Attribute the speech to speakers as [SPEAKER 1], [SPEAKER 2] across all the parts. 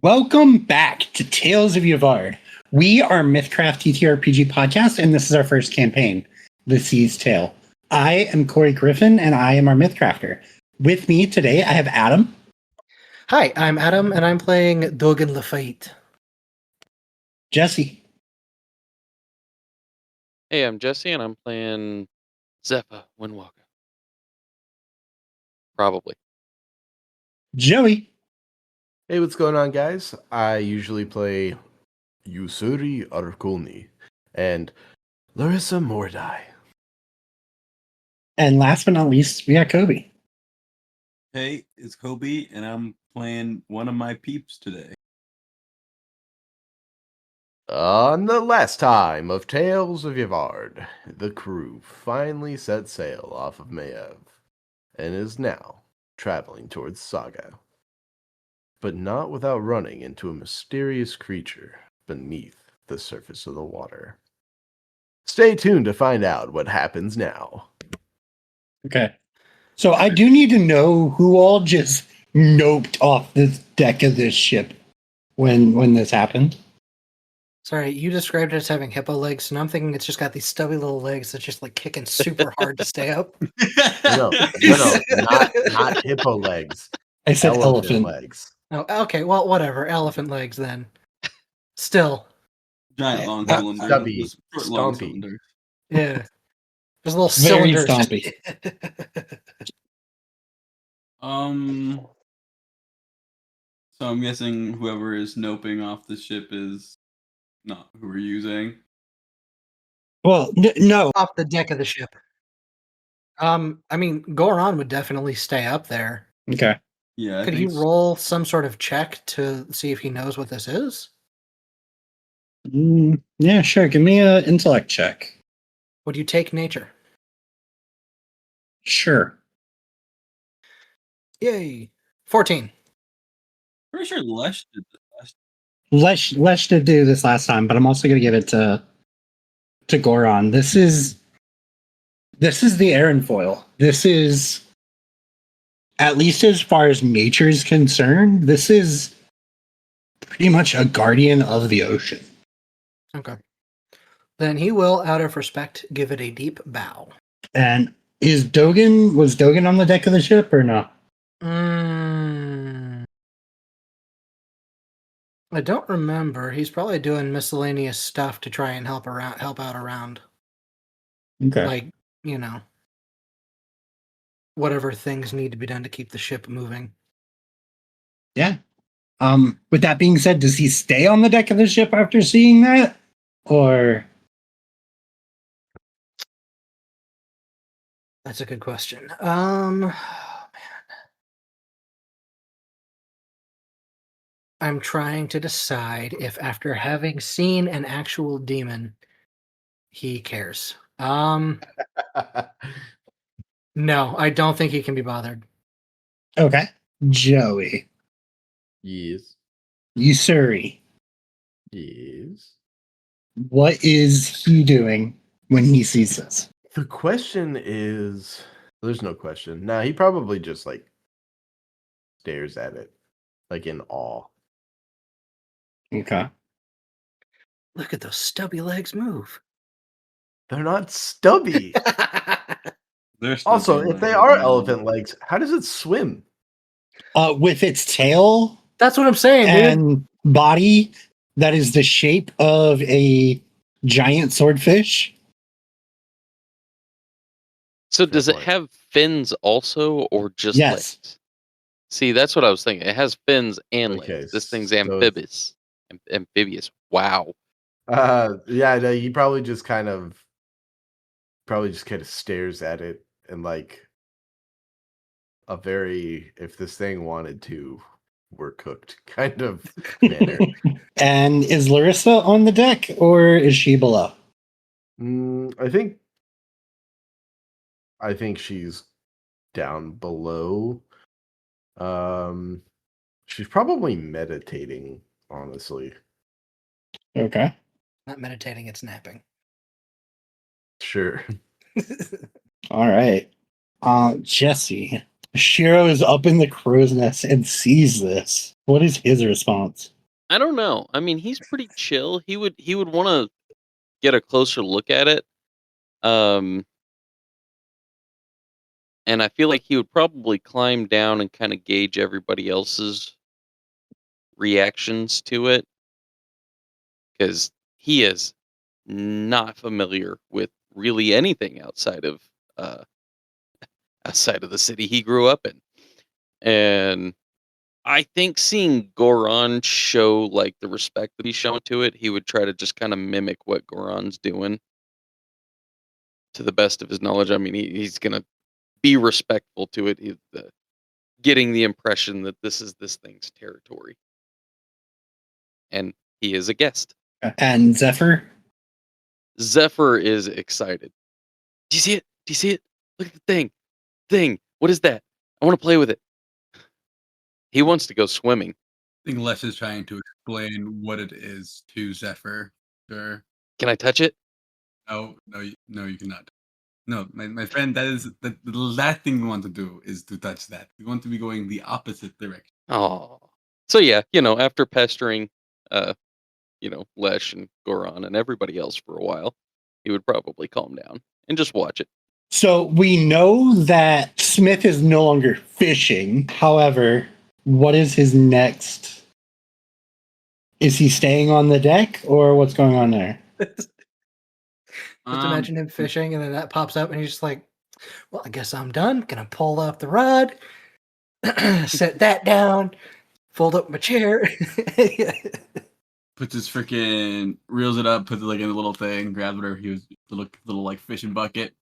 [SPEAKER 1] Welcome back to Tales of Yavard. We are Mythcraft TTRPG podcast, and this is our first campaign, The Sea's Tale. I am Corey Griffin, and I am our Mythcrafter. With me today, I have Adam.
[SPEAKER 2] Hi, I'm Adam, and I'm playing Dogen Lafayette.
[SPEAKER 1] Jesse.
[SPEAKER 3] Hey, I'm Jesse, and I'm playing Zephyr Windwalker. Probably.
[SPEAKER 1] Joey.
[SPEAKER 4] Hey, what's going on, guys? I usually play Ussuri Arkulni and Larissa Mordai.
[SPEAKER 1] And last but not least, we got Kobe.
[SPEAKER 5] Hey, it's Kobe, and I'm playing one of my peeps today.
[SPEAKER 4] On the last time of Tales of Yavard, the crew finally set sail off of Maev and is now traveling towards Saga. But not without running into a mysterious creature beneath the surface of the water. Stay tuned to find out what happens now.
[SPEAKER 1] Okay. So I do need to know who all just noped off the deck of this ship when this happened.
[SPEAKER 2] Sorry, you described it as having hippo legs, and I'm thinking it's just got these stubby little legs that's just like kicking super hard to stay up.
[SPEAKER 4] No, not hippo legs.
[SPEAKER 1] I said elephant.
[SPEAKER 4] legs.
[SPEAKER 2] Oh, okay, well, whatever. Elephant legs, then. Still.
[SPEAKER 5] Giant long
[SPEAKER 4] Not
[SPEAKER 5] cylinder.
[SPEAKER 4] stubby,
[SPEAKER 5] Just short, long
[SPEAKER 4] stompy.
[SPEAKER 5] cylinder.
[SPEAKER 2] Yeah. There's little
[SPEAKER 1] Very
[SPEAKER 2] cylinders.
[SPEAKER 1] stompy.
[SPEAKER 5] So I'm guessing whoever is noping off the ship is not who we're using.
[SPEAKER 1] Well, no.
[SPEAKER 2] Off the deck of the ship. I mean, Goron would definitely stay up there.
[SPEAKER 1] Okay.
[SPEAKER 5] Yeah, I
[SPEAKER 2] Could he
[SPEAKER 5] think so.
[SPEAKER 2] roll some sort of check to see if he knows what this is?
[SPEAKER 1] Yeah, sure. Give me an intellect check.
[SPEAKER 2] Would you take nature?
[SPEAKER 1] Sure.
[SPEAKER 2] Yay. 14.
[SPEAKER 5] Pretty sure Lesh did this last.
[SPEAKER 1] Lesh did do this last time, but I'm also going to give it to Goron. This is the Aaron foil. This is, at least as far as nature is concerned, this is pretty much a guardian of the ocean.
[SPEAKER 2] Okay. Then he will, out of respect, give it a deep bow.
[SPEAKER 1] And was Dogen on the deck of the ship or no?
[SPEAKER 2] I don't remember. He's probably doing miscellaneous stuff to try and help out around.
[SPEAKER 1] Okay.
[SPEAKER 2] Like, whatever things need to be done to keep the ship moving.
[SPEAKER 1] Yeah. With that being said, does he stay on the deck of the ship after seeing that? Or
[SPEAKER 2] That's a good question. Man. I'm trying to decide if after having seen an actual demon, he cares. No, I don't think he can be bothered.
[SPEAKER 1] okay. Joey.
[SPEAKER 4] Yes.
[SPEAKER 1] Ussuri.
[SPEAKER 4] Yes.
[SPEAKER 1] What is he doing when he sees this?
[SPEAKER 4] The question is, there's no question. Nah, he probably just stares at it, in awe.
[SPEAKER 1] Okay.
[SPEAKER 2] Look at those stubby legs move.
[SPEAKER 4] They're not stubby.
[SPEAKER 5] They're still
[SPEAKER 4] Also,
[SPEAKER 5] doing
[SPEAKER 4] if they
[SPEAKER 5] that.
[SPEAKER 4] are elephant legs, how does it swim?
[SPEAKER 1] With its tail
[SPEAKER 2] That's what I'm saying, dude.
[SPEAKER 1] and body that is the shape of a giant swordfish.
[SPEAKER 3] So
[SPEAKER 4] Fair
[SPEAKER 3] does it
[SPEAKER 4] point.
[SPEAKER 3] have fins also, or just
[SPEAKER 1] Yes.
[SPEAKER 3] legs? See, that's what I was thinking. It has fins and
[SPEAKER 4] Okay,
[SPEAKER 3] legs. This thing's
[SPEAKER 4] so-
[SPEAKER 3] amphibious. Amphibious. Wow.
[SPEAKER 4] Yeah, no, he probably just kind of stares at it in a very, if this thing wanted to, we're cooked kind of manner.
[SPEAKER 1] And is Larissa on the deck or is she below?
[SPEAKER 4] I think she's down below. She's probably meditating, honestly.
[SPEAKER 1] Okay.
[SPEAKER 2] Not meditating, it's napping.
[SPEAKER 4] Sure.
[SPEAKER 1] All right. Jesse. Shiro is up in the crow's nest and sees this. What is his response?
[SPEAKER 3] I don't know. I mean, he's pretty chill. He would want to get a closer look at it. And I feel like he would probably climb down and kind of gauge everybody else's reactions to it, because he is not familiar with really anything uh outside of the city he grew up in. And I think seeing Goron show like the respect that he's showing to it, he would try to just kind of mimic what Goron's doing to the best of his knowledge. I mean, he's gonna be respectful to it. He's getting the impression that this is this thing's territory, and he is a guest.
[SPEAKER 1] And Zephyr?
[SPEAKER 3] Zephyr is excited. Do you see it? Do you see it? Look at the thing. What is that? I want to play with it. He wants to go swimming.
[SPEAKER 5] I think Lesh is trying to explain what it is to Zephyr. Sure.
[SPEAKER 3] Can I touch it?
[SPEAKER 5] No, you cannot. No, my friend, that is the last thing we want to do is to touch that. We want to be going the opposite direction.
[SPEAKER 3] Oh. So yeah, after pestering Lesh and Goron and everybody else for a while, he would probably calm down and just watch it.
[SPEAKER 1] So we know that Smith is no longer fishing. However, what is his next? Is he staying on the deck or what's going on there?
[SPEAKER 2] Just imagine him fishing, and then that pops up, and he's just like, well, I guess I'm done. Gonna pull up the rod, set that down, fold up my chair.
[SPEAKER 5] Puts his freaking, reels it up, puts it like in a little thing, grabs whatever he was, little like fishing bucket,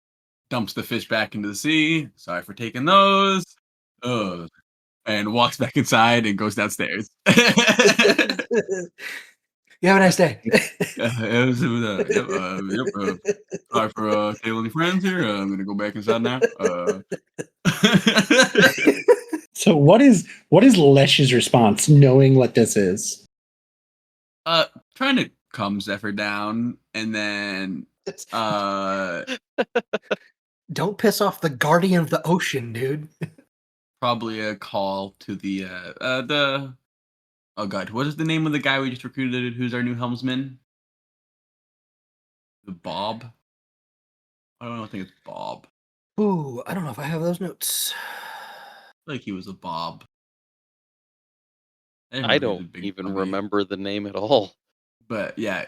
[SPEAKER 5] dumps the fish back into the sea. Sorry for taking those. And walks back inside and goes downstairs.
[SPEAKER 2] You have a nice day.
[SPEAKER 5] Sorry for tabling friends here. I'm gonna go back inside now.
[SPEAKER 1] So what is Lesh's response, knowing what this is?
[SPEAKER 5] Trying to calm Zephyr down, and then
[SPEAKER 2] don't piss off the guardian of the ocean, dude.
[SPEAKER 5] Probably a call to the oh god, what is the name of the guy we just recruited who's our new helmsman? The Bob? I don't think it's Bob.
[SPEAKER 2] Ooh, I don't know if I have those notes.
[SPEAKER 5] Like he was a Bob.
[SPEAKER 3] I don't even remember the name at all.
[SPEAKER 5] But yeah,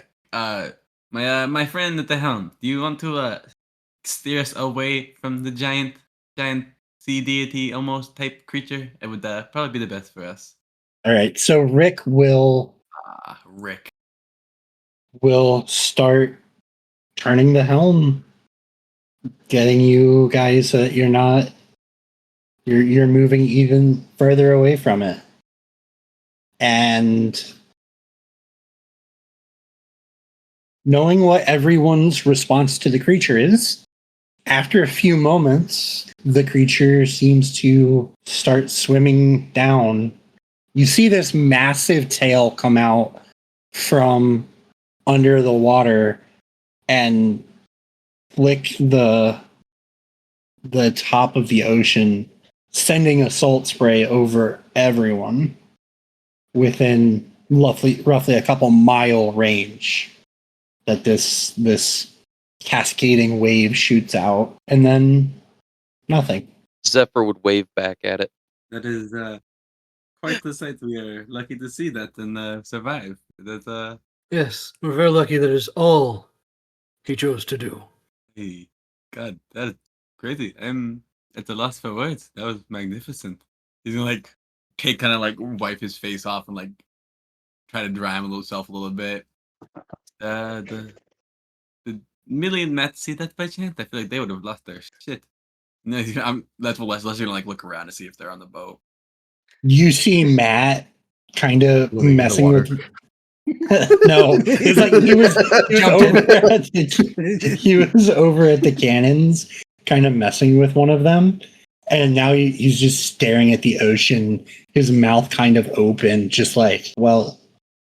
[SPEAKER 5] my friend at the helm, do you want to steer us away from the giant sea deity almost type creature? It would probably be the best for us.
[SPEAKER 1] All right, so Rick will start turning the helm, getting you guys so that you're moving even further away from it. And knowing what everyone's response to the creature is, after a few moments, the creature seems to start swimming down. You see this massive tail come out from under the water and flick the top of the ocean, sending a salt spray over everyone within roughly a couple mile range that this cascading wave shoots out, and then nothing.
[SPEAKER 3] Zephyr would wave back at it.
[SPEAKER 5] That is quite the sight. We are lucky to see that and survive.
[SPEAKER 2] Yes, we're very lucky that is all he chose to do.
[SPEAKER 5] Hey, God, that is crazy. I'm at a loss for words. That was magnificent. He's gonna kind of wipe his face off and try to dry himself a little bit. The million Mets see that by chance? I feel like they would have lost their shit. No, that's what Leslie's gonna look around to see if they're on the boat.
[SPEAKER 1] You see Matt kind of
[SPEAKER 4] Living in the
[SPEAKER 1] messing
[SPEAKER 4] water.
[SPEAKER 1] with. No, it's like he was over at the cannons, kind of messing with one of them, and now he's just staring at the ocean, his mouth kind of open, just like, well,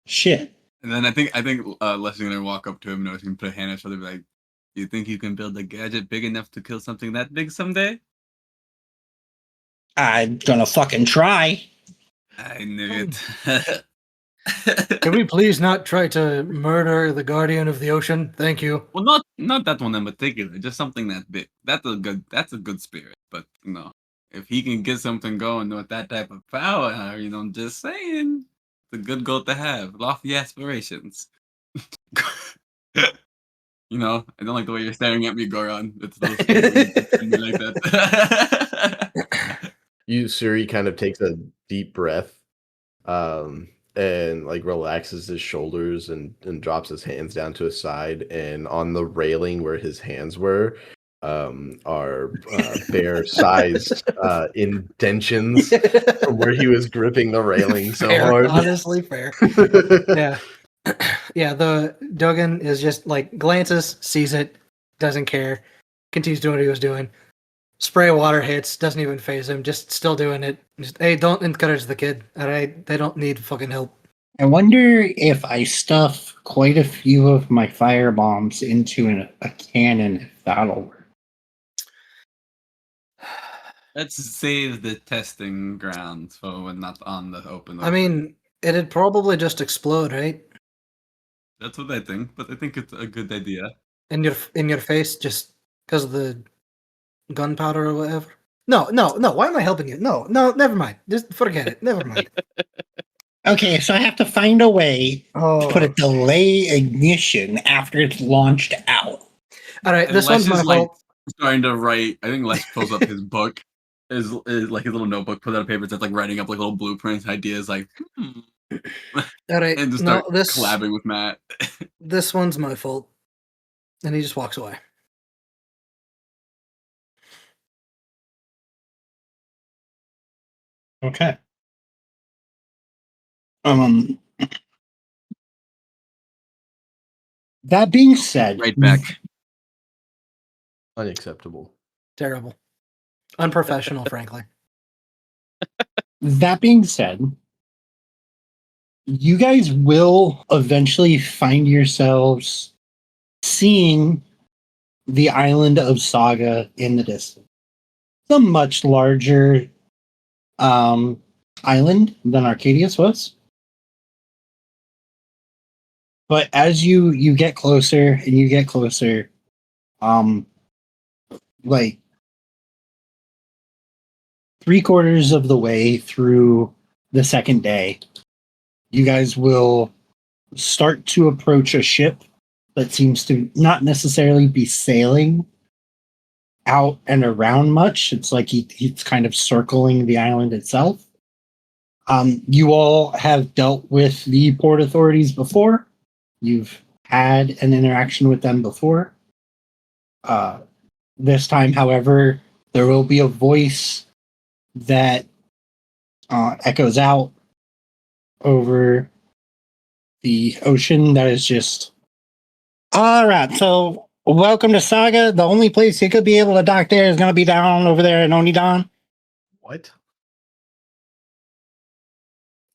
[SPEAKER 1] shit.
[SPEAKER 5] And then I think Leslie's gonna walk up to him, notice him, put a hand on his shoulder, be like, "Do you think you can build a gadget big enough to kill something that big someday?"
[SPEAKER 1] I'm gonna fucking try.
[SPEAKER 5] I knew it.
[SPEAKER 2] Can we please not try to murder the guardian of the ocean? Thank you.
[SPEAKER 5] Well, not that one in particular. Just something that big. That's a good spirit. But if he can get something going with that type of power, just saying, it's a good goal to have. Lofty aspirations. I don't like the way you're staring at me, Goron. It's those like that.
[SPEAKER 4] Ussuri kind of takes a deep breath, and like relaxes his shoulders and drops his hands down to his side, and on the railing where his hands were, are bear-sized indentions from where he was gripping the railing so
[SPEAKER 2] Fair,
[SPEAKER 4] hard.
[SPEAKER 2] honestly fair. Yeah. Yeah, the Dogen is just like glances, sees it, doesn't care, continues doing what he was doing. Spray of water hits, doesn't even phase him, just still doing it. Just, hey, don't encourage the kid. Alright, they don't need fucking help.
[SPEAKER 1] I wonder if I stuff quite a few of my fire bombs into a cannon, if that'll work.
[SPEAKER 5] Let's save the testing grounds for when not on the open.
[SPEAKER 2] I mean, it'd probably just explode, right?
[SPEAKER 5] That's what I think, but I think it's a good idea.
[SPEAKER 2] In your face, just because of the gunpowder or whatever. No. Why am I helping you? No. Never mind. Just forget it. Never mind.
[SPEAKER 1] Okay, so I have to find a way to put a delay ignition after it's launched out.
[SPEAKER 2] All right,
[SPEAKER 5] And
[SPEAKER 2] this
[SPEAKER 5] Lesh
[SPEAKER 2] one's my fault.
[SPEAKER 5] Starting to write. I think Lesh pulls up his book, is like his little notebook, put out paper, that's like writing up like little blueprints, ideas, like.
[SPEAKER 2] All right,
[SPEAKER 5] And just start collabing with Matt.
[SPEAKER 2] This one's my fault, and he just walks away.
[SPEAKER 1] Okay. That being said,
[SPEAKER 5] Right back.
[SPEAKER 4] Unacceptable.
[SPEAKER 2] Terrible. Unprofessional, frankly.
[SPEAKER 1] That being said, you guys will eventually find yourselves seeing the island of Saga in the distance. It's a much larger island than Arcadius was. But as you get closer and you get closer, like 3/4 of the way through the second day, you guys will start to approach a ship that seems to not necessarily be sailing out and around much. It's like he's kind of circling the island itself. You all have dealt with the port authorities before. You've had an interaction with them before. This time, however, there will be a voice that echoes out over the ocean that is just, all right, so welcome to Saga. The only place you could be able to dock there is going to be down over there in Onidon.
[SPEAKER 4] What?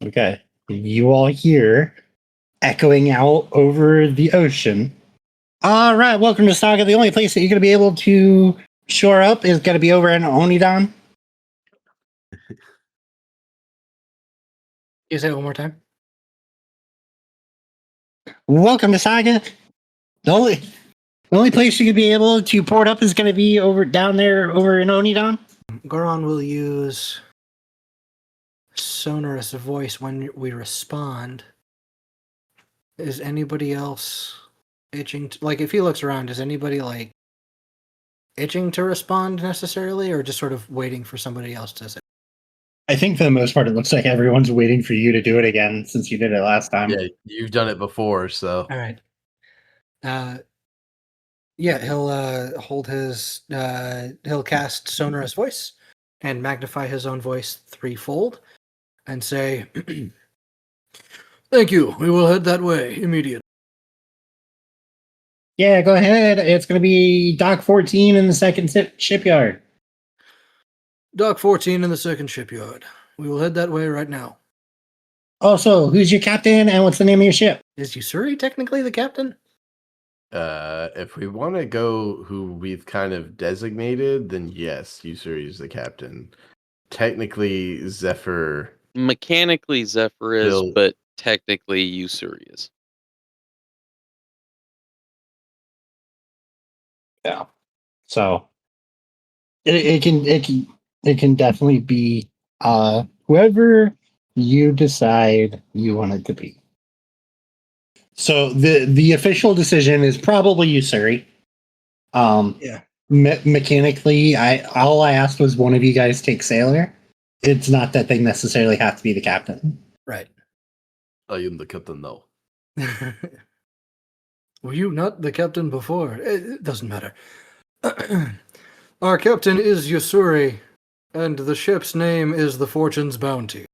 [SPEAKER 1] Okay. You all hear echoing out over the ocean. All right, welcome to Saga. The only place that you're going to be able to shore up is going to be over in Onidon.
[SPEAKER 2] You say it one more time?
[SPEAKER 1] Welcome to Saga. The only place you could be able to port up is going to be down there over in Onidon.
[SPEAKER 2] Goron will use sonorous voice when we respond. Is anybody else itching like if he looks around, is anybody like itching to respond necessarily, or just sort of waiting for somebody else to say?
[SPEAKER 1] I think for the most part it looks like everyone's waiting for you to do it again since you did it last time.
[SPEAKER 4] Yeah, you've done it before, so.
[SPEAKER 2] All right. Yeah, he'll hold his he'll cast sonorous voice and magnify his own voice 3-fold and say, "Thank you. We will head that way immediately."
[SPEAKER 1] Yeah, go ahead. It's going to be Dock 14 in the second shipyard.
[SPEAKER 2] Dock 14 in the second shipyard. We will head that way right now.
[SPEAKER 1] Also, who's your captain and what's the name of your ship?
[SPEAKER 2] Is Ussuri technically the captain?
[SPEAKER 4] If we want to go who we've kind of designated, then yes, Ussuri is the captain. technically Zephyr.
[SPEAKER 3] Mechanically, Zephyr is,
[SPEAKER 4] Bill-
[SPEAKER 3] but technically, Ussuri is.
[SPEAKER 1] Yeah. So it can definitely be whoever you decide you want it to be. So the official decision is probably Ussuri.
[SPEAKER 2] Yeah.
[SPEAKER 1] Mechanically, all I asked was one of you guys take sailor. It's not that they necessarily have to be the captain.
[SPEAKER 2] Right.
[SPEAKER 4] I am the captain now.
[SPEAKER 2] Were you not the captain before? It doesn't matter. Our captain is Ussuri, and the ship's name is the Fortune's Bounty.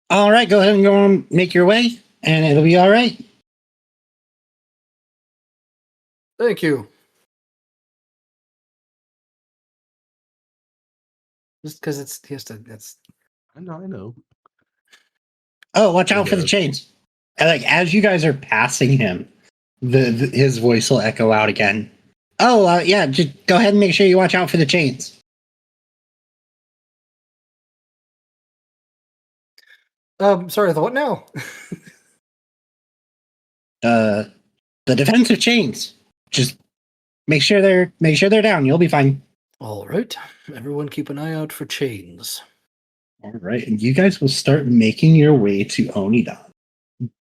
[SPEAKER 1] All right, go ahead and go on, make your way, and it'll be all right.
[SPEAKER 2] Thank you. Just because he has to. That's.
[SPEAKER 4] I know.
[SPEAKER 1] Oh, watch out for the
[SPEAKER 4] Yeah.
[SPEAKER 1] chains! And like as you guys are passing him, his voice will echo out again. Oh, yeah, just go ahead and make sure you watch out for the chains.
[SPEAKER 2] Sorry, the what now?
[SPEAKER 1] The defensive chains. Just make sure they're down. You'll be fine.
[SPEAKER 2] All right. Everyone keep an eye out for chains.
[SPEAKER 1] All right, and you guys will start making your way to Onidan.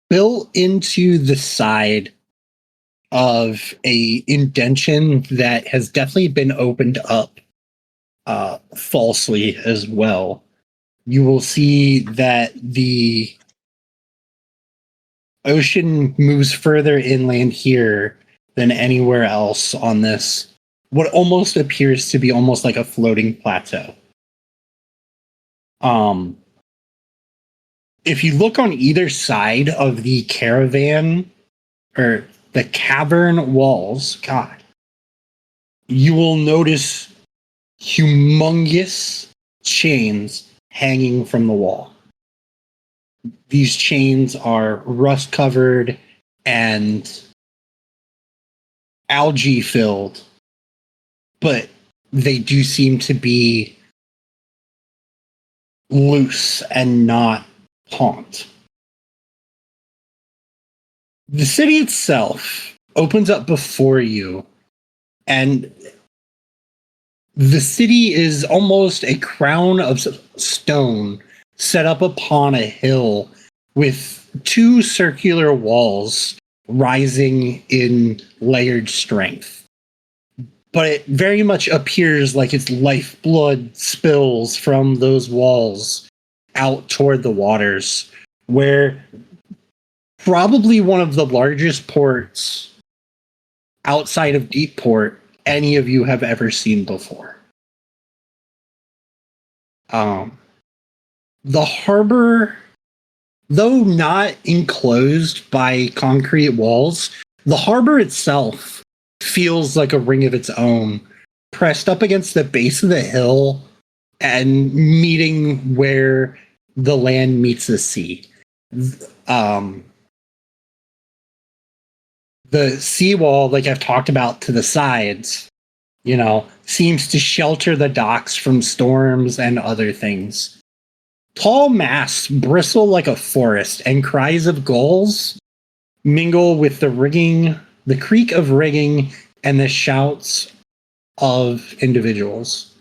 [SPEAKER 1] Built into the side of a indention that has definitely been opened up falsely as well. You will see that the ocean moves further inland here than anywhere else on this, what almost appears to be almost like a floating plateau. If you look on either side of the caravan or the cavern walls, God, you will notice humongous chains hanging from the wall. These chains are rust covered and algae filled, but they do seem to be loose and not taut. The city itself opens up before you, and the city is almost a crown of stone set up upon a hill with two circular walls rising in layered strength. But it very much appears like its lifeblood spills from those walls out toward the waters, where probably one of the largest ports outside of Deep Port any of you have ever seen before. The harbor, though not enclosed by concrete walls, the harbor itself feels like a ring of its own, pressed up against the base of the hill and meeting where the land meets the sea. The seawall, like I've talked about to the sides, seems to shelter the docks from storms and other things. Tall masts bristle like a forest, and cries of gulls mingle with the creak of rigging, and the shouts of individuals.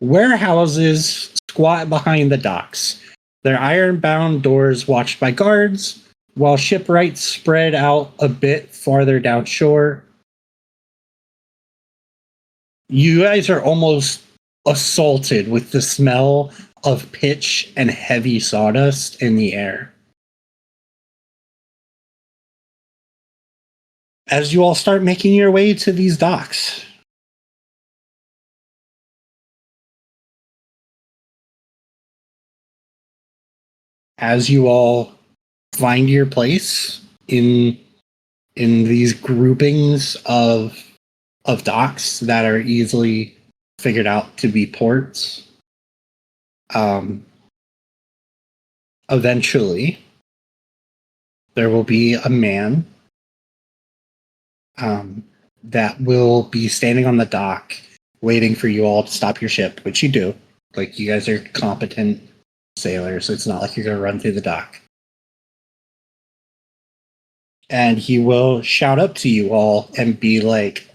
[SPEAKER 1] Warehouses squat behind the docks, their iron-bound doors watched by guards, while shipwrights spread out a bit farther down shore. You guys are almost assaulted with the smell of pitch and heavy sawdust in the air. As you all start making your way to these docks, as you all find your place in these groupings of docks that are easily figured out to be ports, eventually there will be a man that will be standing on the dock waiting for you all to stop your ship, which you do. Like, you guys are competent sailors, so it's not like you're going to run through the dock. And he will shout up to you all and be like,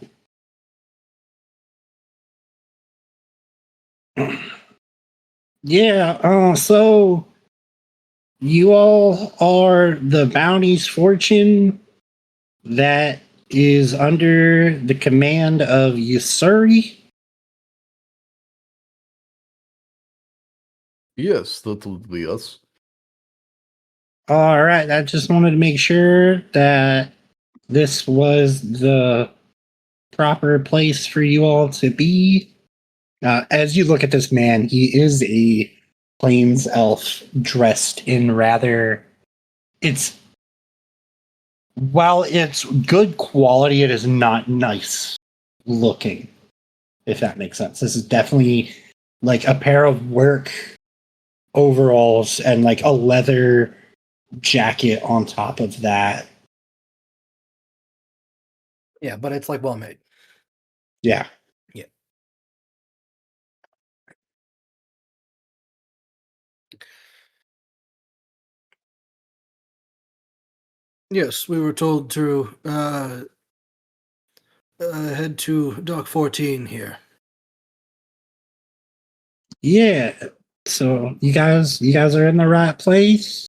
[SPEAKER 1] yeah, so you all are the bounty's fortune that is under the command of Ussuri?
[SPEAKER 4] Yes, that would be us.
[SPEAKER 1] All right, I just wanted to make sure that this was the proper place for you all to be. As you look at this man, he is a plains elf dressed in rather. While it's good quality, it is not nice looking, if that makes sense. This is definitely like a pair of work overalls and like a leather jacket on top of that.
[SPEAKER 2] Yeah, but it's like well made.
[SPEAKER 1] Yeah.
[SPEAKER 2] Yeah. Yes, we were told to head to Dock 14 here.
[SPEAKER 1] Yeah. So you guys are in the right place.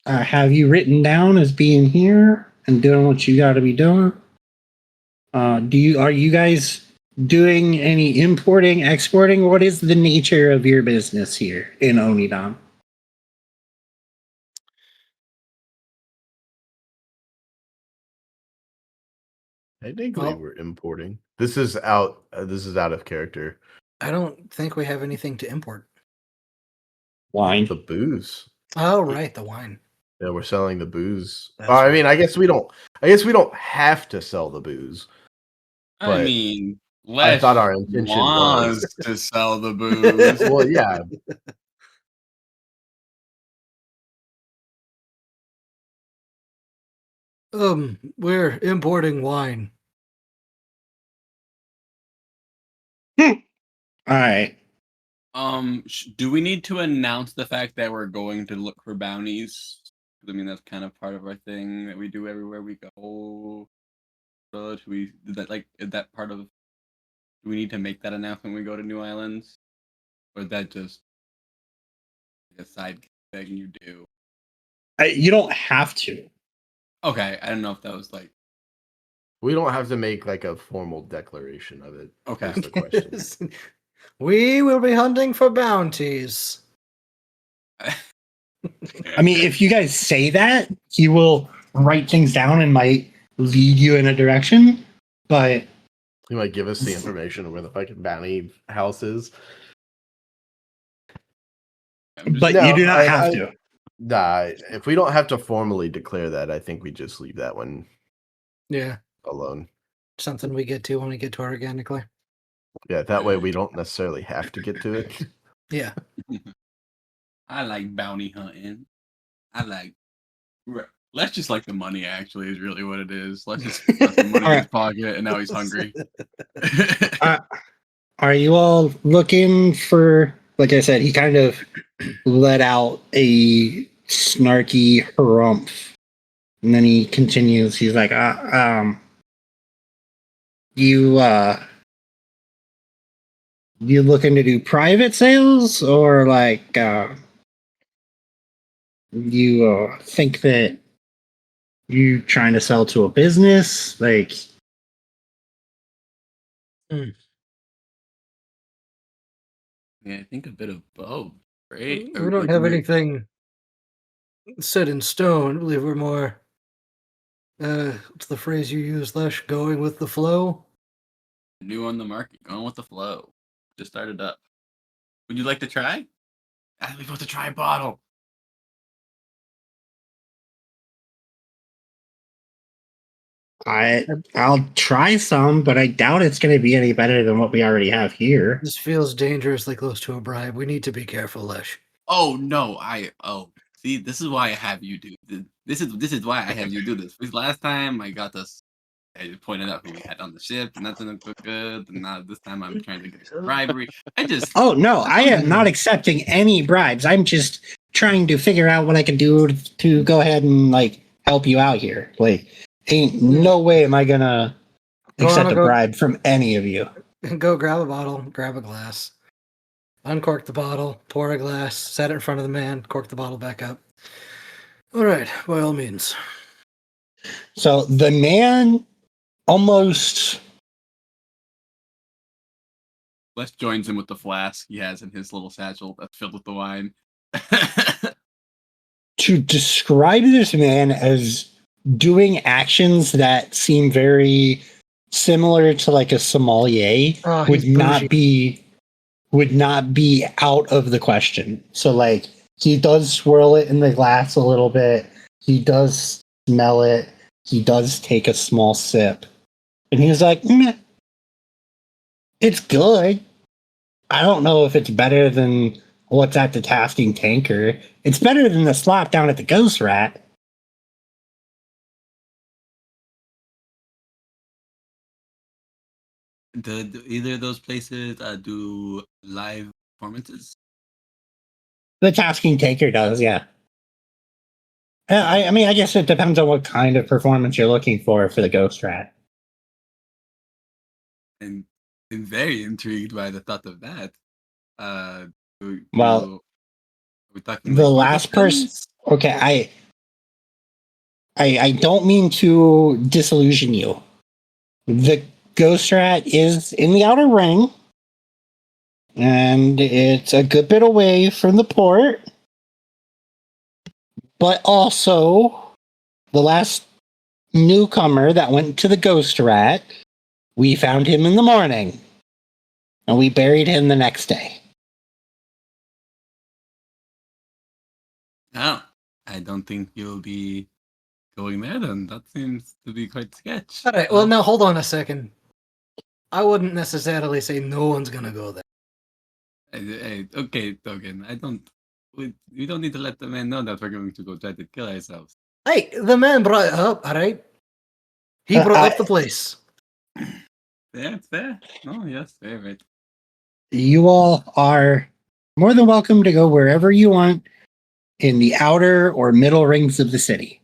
[SPEAKER 1] I have you written down as being here and doing what you got to be doing. Are you guys doing any importing, exporting? What is the nature of your business here in Onidan?
[SPEAKER 4] Technically,
[SPEAKER 2] Well-
[SPEAKER 4] we're importing. This is out. This is out of character.
[SPEAKER 2] I don't think we have anything to import.
[SPEAKER 1] Wine.
[SPEAKER 4] The booze.
[SPEAKER 2] Oh, right, the wine.
[SPEAKER 4] Yeah, we're selling the booze.
[SPEAKER 2] That's
[SPEAKER 4] I mean,
[SPEAKER 2] right.
[SPEAKER 4] I guess we don't. I guess we don't have to sell the booze.
[SPEAKER 5] I
[SPEAKER 4] But
[SPEAKER 5] mean,
[SPEAKER 4] I
[SPEAKER 5] Lesh
[SPEAKER 4] thought our intention was.
[SPEAKER 5] wants to sell the booze.
[SPEAKER 4] Well, yeah.
[SPEAKER 2] We're importing wine.
[SPEAKER 1] All right.
[SPEAKER 5] Do we need to announce the fact that we're going to look for bounties? 'Cause, I mean, that's kind of part of our thing that we do everywhere we go. So should we? Is that part of? Do we need to make that announcement when we go to New Islands, or is that just a side thing you do?
[SPEAKER 1] You don't have to.
[SPEAKER 5] Okay, I don't know if that was like.
[SPEAKER 4] We don't have to make like a formal declaration of it.
[SPEAKER 5] Okay.
[SPEAKER 4] Is the question.
[SPEAKER 2] We will be hunting for bounties.
[SPEAKER 1] I mean, if you guys say that, he will write things down and might lead you in a direction. But
[SPEAKER 4] He might give us the information of where the fucking bounty house is.
[SPEAKER 1] but
[SPEAKER 4] No,
[SPEAKER 1] you do not have to.
[SPEAKER 4] Nah, if we don't have to formally declare that, I think we just leave that one
[SPEAKER 2] Yeah,
[SPEAKER 4] alone.
[SPEAKER 2] something we get to when we get to organically.
[SPEAKER 4] Yeah, that way we don't necessarily have to get to it.
[SPEAKER 2] Yeah.
[SPEAKER 5] I like bounty hunting. Let's just like the money. Actually, is really what it is. Let's just put the money in his pocket, and now he's hungry.
[SPEAKER 1] Are you all looking for? Like I said, he kind of let out a snarky harumph, and then he continues. He's like, you looking to do private sales, or like, you think that you trying to sell to a business? Like,
[SPEAKER 5] Yeah, I think a bit of both. Right?
[SPEAKER 2] We don't have anything set in stone. I believe we're more what's the phrase you use, Lesh? Going with the flow?
[SPEAKER 5] New on the market, going with the flow. Just started up. Would you like to try? We both to try a bottle.
[SPEAKER 1] I'll try some, but I doubt it's going to be any better than what we already have here.
[SPEAKER 2] This feels dangerously close to a bribe. We need to be careful, Lesh.
[SPEAKER 5] Oh no, See, this is why I have you do this. Is why I have you do this. Because last time I got this, I pointed out who we had on the ship, and that didn't look good. And now this time I'm trying to get bribery.
[SPEAKER 1] Oh no, I am not accepting any bribes. I'm just trying to figure out what I can do to go ahead and like help you out here. Like, ain't no way am I gonna accept a bribe from any of you.
[SPEAKER 2] Go grab a bottle, grab a glass, uncork the bottle, pour a glass, set it in front of the man, cork the bottle back up. All right, by all means.
[SPEAKER 1] So the man almost.
[SPEAKER 5] Les joins him with the flask he has in his little satchel that's filled with the wine.
[SPEAKER 1] To describe this man as doing actions that seem very similar to like a sommelier would not be out of the question. So like he does swirl it in the glass a little bit. He does smell it. He does take a small sip. And he was like, it's good. I don't know if it's better than what's at the tasking tanker. It's better than the slop down at the Ghost Rat.
[SPEAKER 5] Do either of those places do live performances?
[SPEAKER 1] The tasking tanker does, yeah. I mean, I guess it depends on what kind of performance you're looking for the Ghost Rat.
[SPEAKER 5] And I'm very intrigued by the thought of that.
[SPEAKER 1] Well,
[SPEAKER 5] we're talking
[SPEAKER 1] the
[SPEAKER 5] like
[SPEAKER 1] last person. Okay, I don't mean to disillusion you. The Ghost Rat is in the outer ring, and it's a good bit away from the port. But also, the last newcomer that went to the Ghost Rat, we found him in the morning, and we buried him the next day.
[SPEAKER 5] Oh, I don't think you'll be going there then. That seems to be quite sketch.
[SPEAKER 2] All right, well, now hold on a second. I wouldn't necessarily say no one's going to go there.
[SPEAKER 5] Okay, Dogen, we don't need to let the man know that we're going to go try to kill ourselves.
[SPEAKER 2] Hey, the man brought it up, all right? He brought up the place.
[SPEAKER 5] Yeah, it's fair. No, yes, fair, right.
[SPEAKER 1] You all are more than welcome to go wherever you want in the outer or middle rings of the city.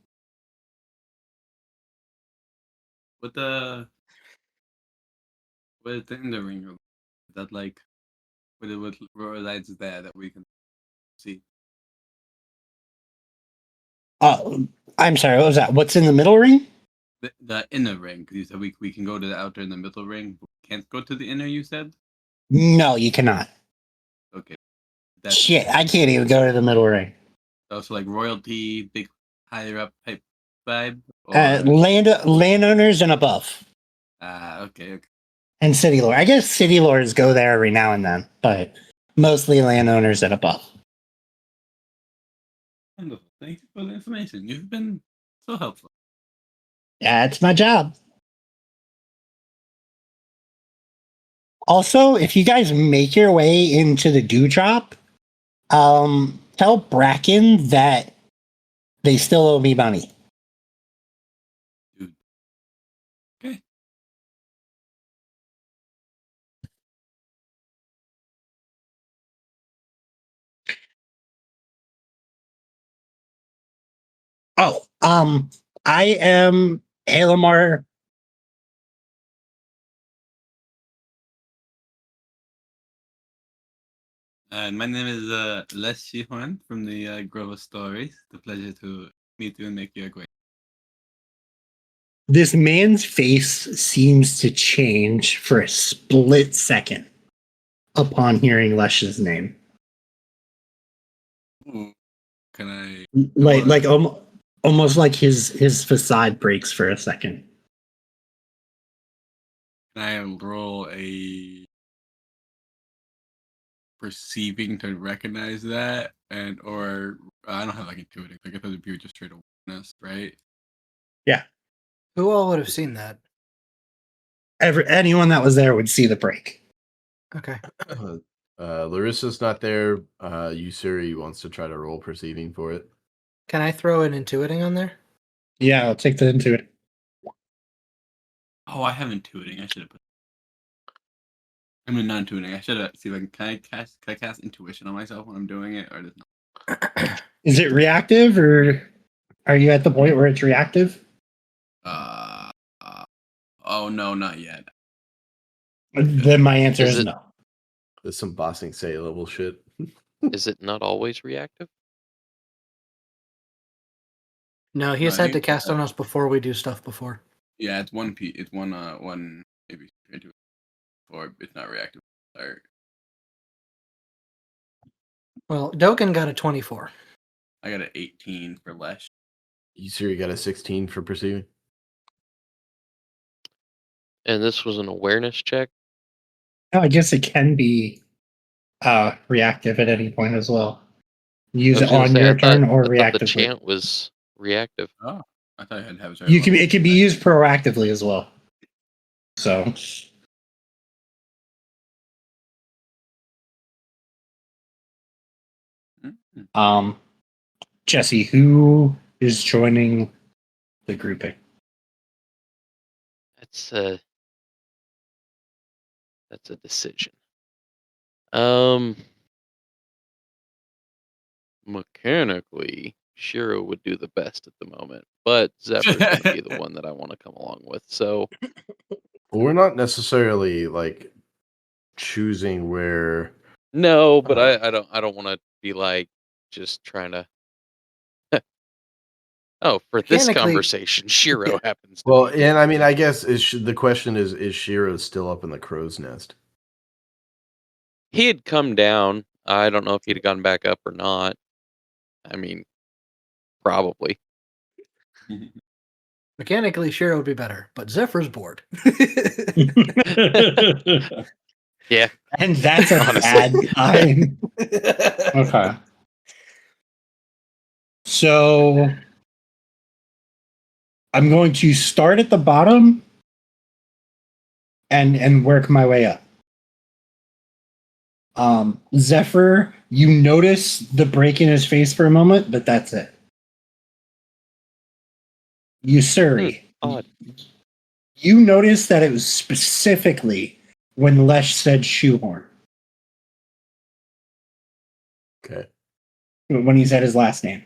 [SPEAKER 5] What is the inner ring? Is that like what lights there that we can see?
[SPEAKER 1] I'm sorry, what was that? What's in the middle ring?
[SPEAKER 5] The inner ring, because you said we can go to the outer and the middle ring. But we can't go to the inner, you said?
[SPEAKER 1] No, you cannot.
[SPEAKER 5] Okay.
[SPEAKER 1] Shit, I can't even go to the middle ring.
[SPEAKER 5] Also, like royalty, big higher up type vibe?
[SPEAKER 1] Landowners and above.
[SPEAKER 5] Okay.
[SPEAKER 1] And city lords. I guess city lords go there every now and then, but mostly landowners and above.
[SPEAKER 5] Wonderful. Thank you for the information. You've been so helpful.
[SPEAKER 1] Yeah, it's my job. Also, if you guys make your way into the dewdrop, tell Bracken that they still owe me money.
[SPEAKER 5] Dude. Okay.
[SPEAKER 1] Oh, I am Halamar.
[SPEAKER 5] My name is Lesh from the Grove of Stories. It's a pleasure to meet you and make you acquainted.
[SPEAKER 1] This man's face seems to change for a split second upon hearing Lesh's name.
[SPEAKER 5] Ooh. Can I
[SPEAKER 1] almost like his facade breaks for a second.
[SPEAKER 5] Can I roll a perceiving to recognize that, or I don't have like intuitive. I guess it would be just straight awareness, right?
[SPEAKER 1] Yeah.
[SPEAKER 2] Who all would have seen that?
[SPEAKER 1] Anyone that was there would see the break.
[SPEAKER 2] Okay.
[SPEAKER 4] Larissa's not there. Ussuri wants to try to roll perceiving for it.
[SPEAKER 2] Can I throw an intuiting on there?
[SPEAKER 1] Yeah, I'll take the into it.
[SPEAKER 5] Oh, I have intuiting. I should have put. I mean, not intuiting. I should have. See if I can I cast intuition on myself when I'm doing it, or does not?
[SPEAKER 1] Is it reactive, or are you at the point where it's reactive?
[SPEAKER 5] Oh no, not yet.
[SPEAKER 1] Then my answer
[SPEAKER 3] Is
[SPEAKER 1] is
[SPEAKER 3] it-
[SPEAKER 1] no.
[SPEAKER 4] There's some bossing say level shit.
[SPEAKER 3] Is it not always reactive?
[SPEAKER 2] No, he
[SPEAKER 5] No,
[SPEAKER 2] has
[SPEAKER 5] I
[SPEAKER 2] had to
[SPEAKER 5] think-
[SPEAKER 2] cast on us before we do stuff before.
[SPEAKER 5] Yeah, it's one P. It's one maybe into, or it's not reactive. Or
[SPEAKER 2] Well, Dogen got a 24.
[SPEAKER 5] I got an 18 for Lesh.
[SPEAKER 4] You sure you got a 16 for perceiving?
[SPEAKER 3] And this was an awareness check.
[SPEAKER 1] Oh, I guess it can be reactive at any point as well. Use
[SPEAKER 3] I was
[SPEAKER 1] it
[SPEAKER 3] gonna
[SPEAKER 1] on
[SPEAKER 3] say,
[SPEAKER 1] your
[SPEAKER 3] I thought-
[SPEAKER 1] turn or
[SPEAKER 3] I thought the
[SPEAKER 1] reactively.
[SPEAKER 3] chant was reactive.
[SPEAKER 5] Oh, I thought I had to have a
[SPEAKER 1] You can. It can be used proactively as well. So
[SPEAKER 5] Mhm.
[SPEAKER 1] Jesse, who is joining the grouping?
[SPEAKER 3] That's a decision. Mechanically, Shiro would do the best at the moment, but Zephyr's gonna be the one that I want to come along with. So
[SPEAKER 4] Well, we're not necessarily like choosing where.
[SPEAKER 3] no, but I don't want to be like just trying to. Oh, for this
[SPEAKER 2] Mechanically-
[SPEAKER 3] conversation, Shiro happens to
[SPEAKER 4] Well,
[SPEAKER 3] be.
[SPEAKER 4] and I mean, I guess the question is Shiro still up in the crow's nest?
[SPEAKER 3] He had come down. I don't know if he'd gone back up or not. I mean, probably.
[SPEAKER 2] Mechanically, Shiro would be better, but Zephyr's bored.
[SPEAKER 3] Yeah.
[SPEAKER 1] And that's a
[SPEAKER 3] Honestly.
[SPEAKER 1] bad time. Okay. So I'm going to start at the bottom and work my way up. Zephyr, you notice the break in his face for a moment, but that's it. Ussuri,
[SPEAKER 3] Odd.
[SPEAKER 1] you notice that it was specifically when Lesh said shoehorn,
[SPEAKER 4] Okay.
[SPEAKER 1] when he said his last name.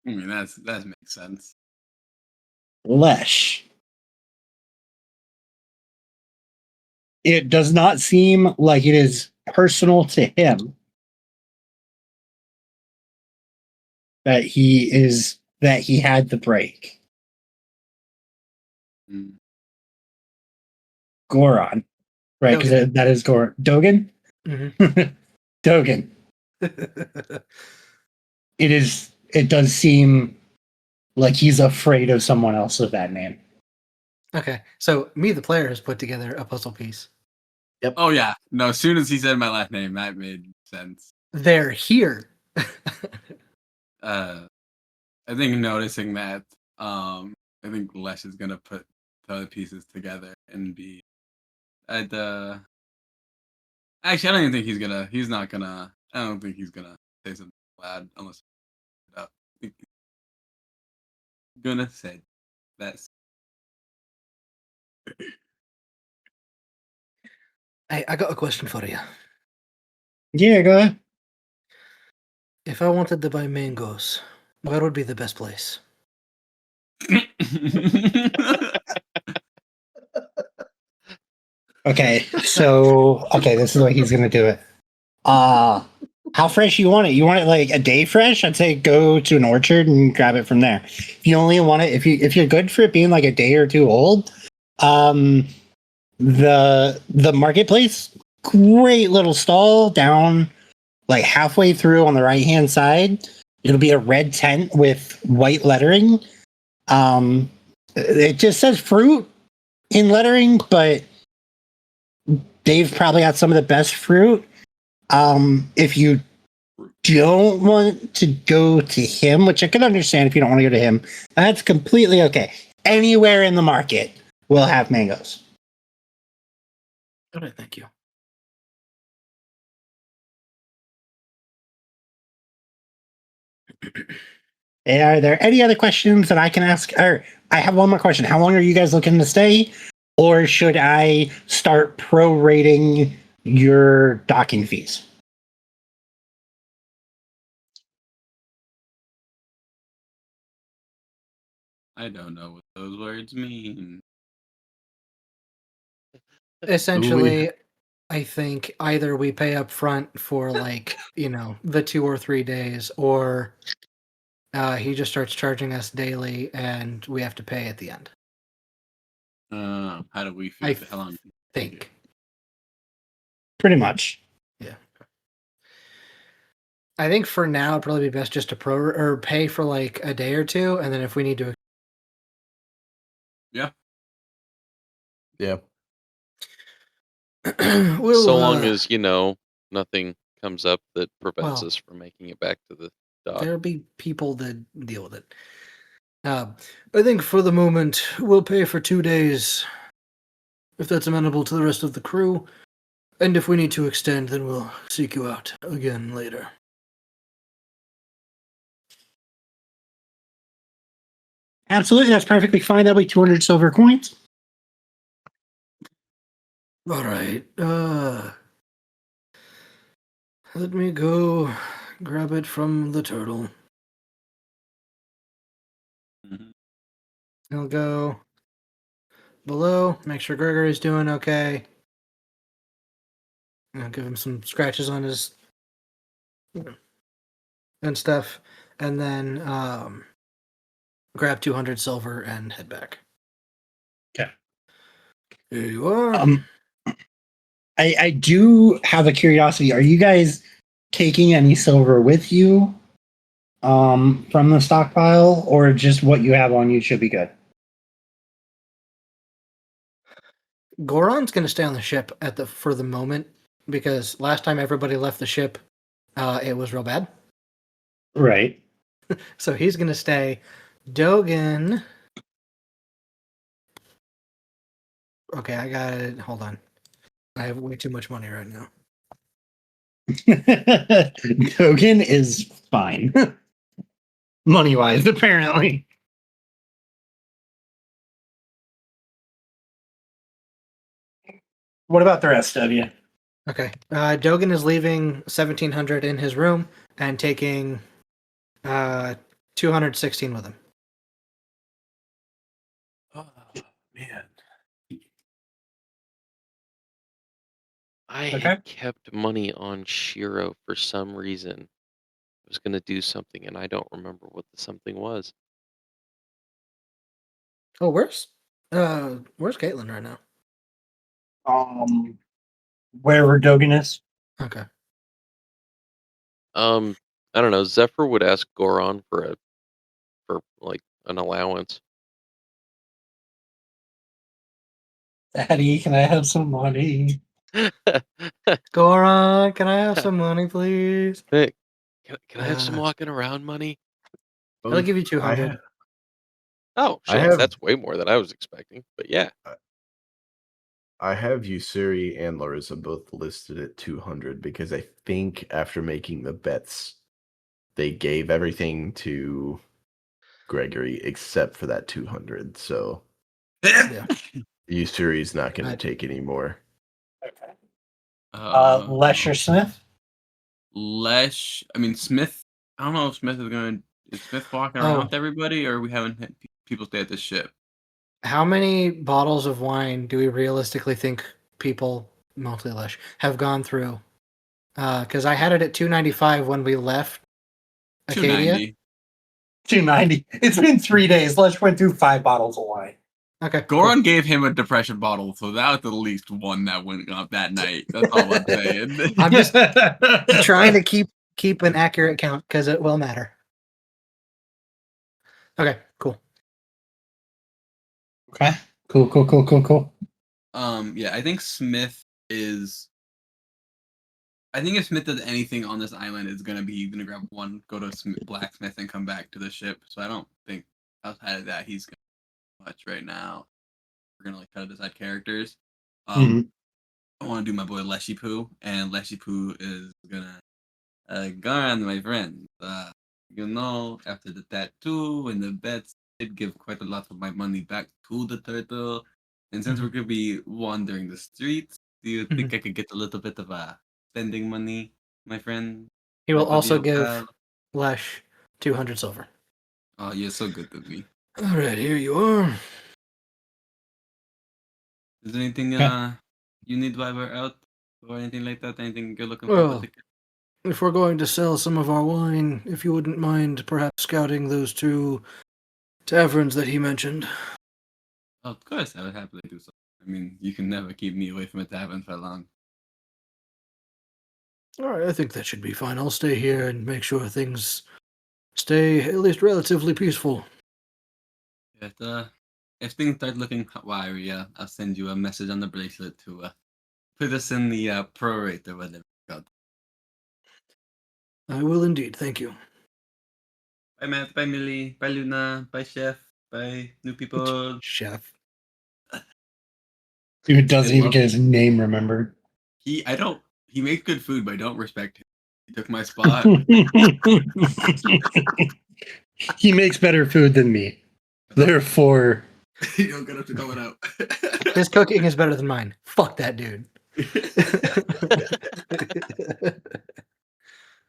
[SPEAKER 5] I mean, that makes sense.
[SPEAKER 1] Lesh. It does not seem like it is personal to him that he had the break.
[SPEAKER 5] Mm.
[SPEAKER 1] Goron, right? Because that is Goron. Dogen.
[SPEAKER 2] Mhm.
[SPEAKER 1] Dogen. It does seem like he's afraid of someone else of that name.
[SPEAKER 2] Okay, so me, the player, has put together a puzzle piece.
[SPEAKER 5] Oh yeah, no. As soon as he said my last name, that made sense.
[SPEAKER 2] They're here.
[SPEAKER 5] I think noticing that, I think Lesh is gonna put the other pieces together and be at actually, I don't even think he's not gonna. I don't think he's gonna say something loud unless. I think he's gonna say that's.
[SPEAKER 2] Hey, I got a question for you.
[SPEAKER 1] Yeah, go ahead.
[SPEAKER 2] If I wanted to buy mangoes, where would be the best place?
[SPEAKER 1] Okay, so this is what he's gonna do it. How fresh you want it? You want it like a day fresh? I'd say go to an orchard and grab it from there. If you only want it, if you're good for it being like a day or two old, the marketplace, great little stall down like halfway through on the right hand side. It'll be a red tent with white lettering. It just says fruit in lettering, but they've probably got some of the best fruit. If you don't want to go to him, which I can understand if you don't want to go to him, that's completely okay. Anywhere in the market will have mangoes.
[SPEAKER 2] All right, thank you.
[SPEAKER 1] Are there any other questions that I can ask? Or I have one more question. How long are you guys looking to stay? Or should I start prorating your docking fees?
[SPEAKER 5] I don't know what those words mean.
[SPEAKER 2] Essentially, I think either we pay up front for the 2 or 3 days, or he just starts charging us daily and we have to pay at the end.
[SPEAKER 5] How do we
[SPEAKER 2] I
[SPEAKER 5] feel? How long?
[SPEAKER 2] think.
[SPEAKER 1] Pretty much.
[SPEAKER 2] Yeah. I think for now it'd probably be best just to pay for like a day or two, and then if we need to.
[SPEAKER 5] Yeah.
[SPEAKER 4] Yeah.
[SPEAKER 2] We'll,
[SPEAKER 3] So long as, nothing comes up that prevents
[SPEAKER 2] well,
[SPEAKER 3] us from making it back to the dock.
[SPEAKER 2] there'll be people that deal with it. I think for the moment we'll pay for 2 days, if that's amenable to the rest of the crew. And if we need to extend, then we'll seek you out again later.
[SPEAKER 1] Absolutely, that's perfectly fine. That'll be 200 silver coins.
[SPEAKER 2] All right. Let me go grab it from the turtle.
[SPEAKER 5] Mhm.
[SPEAKER 2] I'll go below, make sure Gregory's doing okay. I'll give him some scratches on his and stuff, and then grab 200 silver and head back.
[SPEAKER 1] Okay.
[SPEAKER 2] Here you are.
[SPEAKER 1] I do have a curiosity. Are you guys taking any silver with you from the stockpile, or just what you have on you should be good?
[SPEAKER 2] Goron's going to stay on the ship for the moment, because last time everybody left the ship, it was real bad.
[SPEAKER 1] Right.
[SPEAKER 2] So he's going to stay. Dogen. Okay, I got it. Hold on. I have way too much money right now.
[SPEAKER 1] Dogen is fine. Money wise, apparently. What about the rest of you?
[SPEAKER 2] Okay. Dogen is leaving 1,700 in his room and taking 216 with him.
[SPEAKER 4] Oh, man.
[SPEAKER 3] I
[SPEAKER 1] Okay.
[SPEAKER 3] had kept money on Shiro for some reason. I was going to do something, and I don't remember what the something was.
[SPEAKER 2] Oh, where's Caitlin right now?
[SPEAKER 1] Wherever Dogen is.
[SPEAKER 2] Okay.
[SPEAKER 3] I don't know. Zephyr would ask Goron for like an allowance.
[SPEAKER 1] Daddy, can I have some money?
[SPEAKER 2] Goron, can I have some money, please?
[SPEAKER 3] Hey, can I have some
[SPEAKER 2] Uh,
[SPEAKER 3] walking around money?
[SPEAKER 2] I'll give you
[SPEAKER 4] I
[SPEAKER 2] 200.
[SPEAKER 4] have,
[SPEAKER 3] Oh,
[SPEAKER 4] I
[SPEAKER 3] shit,
[SPEAKER 4] have,
[SPEAKER 3] that's way more than I was expecting. But yeah.
[SPEAKER 4] I have Ussuri and Larissa both listed at 200 because I think after making the bets, they gave everything to Gregory except for that 200. So
[SPEAKER 2] Yeah.
[SPEAKER 4] Ussuri's not going to
[SPEAKER 2] I-
[SPEAKER 4] take any more.
[SPEAKER 1] Okay. Lesh or
[SPEAKER 5] Um,
[SPEAKER 1] Smith?
[SPEAKER 5] Lesh. I mean, Smith. I don't know if Smith is going. Is Smith walking around
[SPEAKER 2] Oh,
[SPEAKER 5] with everybody, or we haven't had people stay at the ship?
[SPEAKER 2] how many bottles of wine do we realistically think people, mostly Lesh, have gone through? Because I had it at 295 when we left Acadia.
[SPEAKER 5] 290.
[SPEAKER 1] 290. It's been 3 days. Lesh went through 5 bottles of wine.
[SPEAKER 2] Okay.
[SPEAKER 5] Goron gave him a depression bottle, so that was the least one that went up that night. That's all I'm saying.
[SPEAKER 2] I'm just trying to keep an accurate count because it will matter. Okay, cool.
[SPEAKER 1] Okay. Cool.
[SPEAKER 5] Yeah, I think Smith is. I think if Smith does anything on this island, it's gonna grab one, go to blacksmith, and come back to the ship. So I don't think outside of that he's gonna do much right now. We're gonna try to decide characters.
[SPEAKER 1] Mhm.
[SPEAKER 5] I want to do my boy Leshy Poo, and Leshy Poo is gonna go on, my friend. after the tattoo and the bets, I'd give quite a lot of my money back to the turtle. And since we're gonna be wandering the streets, do you think I could get a little bit of spending money, my friend?
[SPEAKER 2] He will
[SPEAKER 5] My buddy
[SPEAKER 2] also
[SPEAKER 5] old
[SPEAKER 2] give
[SPEAKER 5] pal?
[SPEAKER 2] Lesh 200 silver.
[SPEAKER 5] Oh, you're so good to me.
[SPEAKER 2] All right, here you are.
[SPEAKER 5] Is there anything
[SPEAKER 1] Yeah.
[SPEAKER 5] you need while we're out, or anything like that? Anything you're looking
[SPEAKER 2] Well,
[SPEAKER 5] for?
[SPEAKER 2] if we're going to sell some of our wine, if you wouldn't mind perhaps scouting those 2 taverns that he mentioned.
[SPEAKER 5] Of course, I would happily do so. I mean, you can never keep me away from a tavern for long.
[SPEAKER 2] All right, I think that should be fine. I'll stay here and make sure things stay at least relatively peaceful.
[SPEAKER 5] If things start looking wiry, I'll send you a message on the bracelet to put us in the prorate or whatever it's called.
[SPEAKER 2] I will indeed, thank you.
[SPEAKER 5] Bye, Matt. Bye, Millie. Bye, Luna. Bye, Chef. Bye, new people.
[SPEAKER 2] Chef.
[SPEAKER 1] Dude doesn't even get his name remembered.
[SPEAKER 5] He makes good food, but I don't respect him. He took my spot.
[SPEAKER 1] He makes better food than me. Therefore,
[SPEAKER 5] You don't get up to going out.
[SPEAKER 2] His cooking is better than mine. Fuck that dude.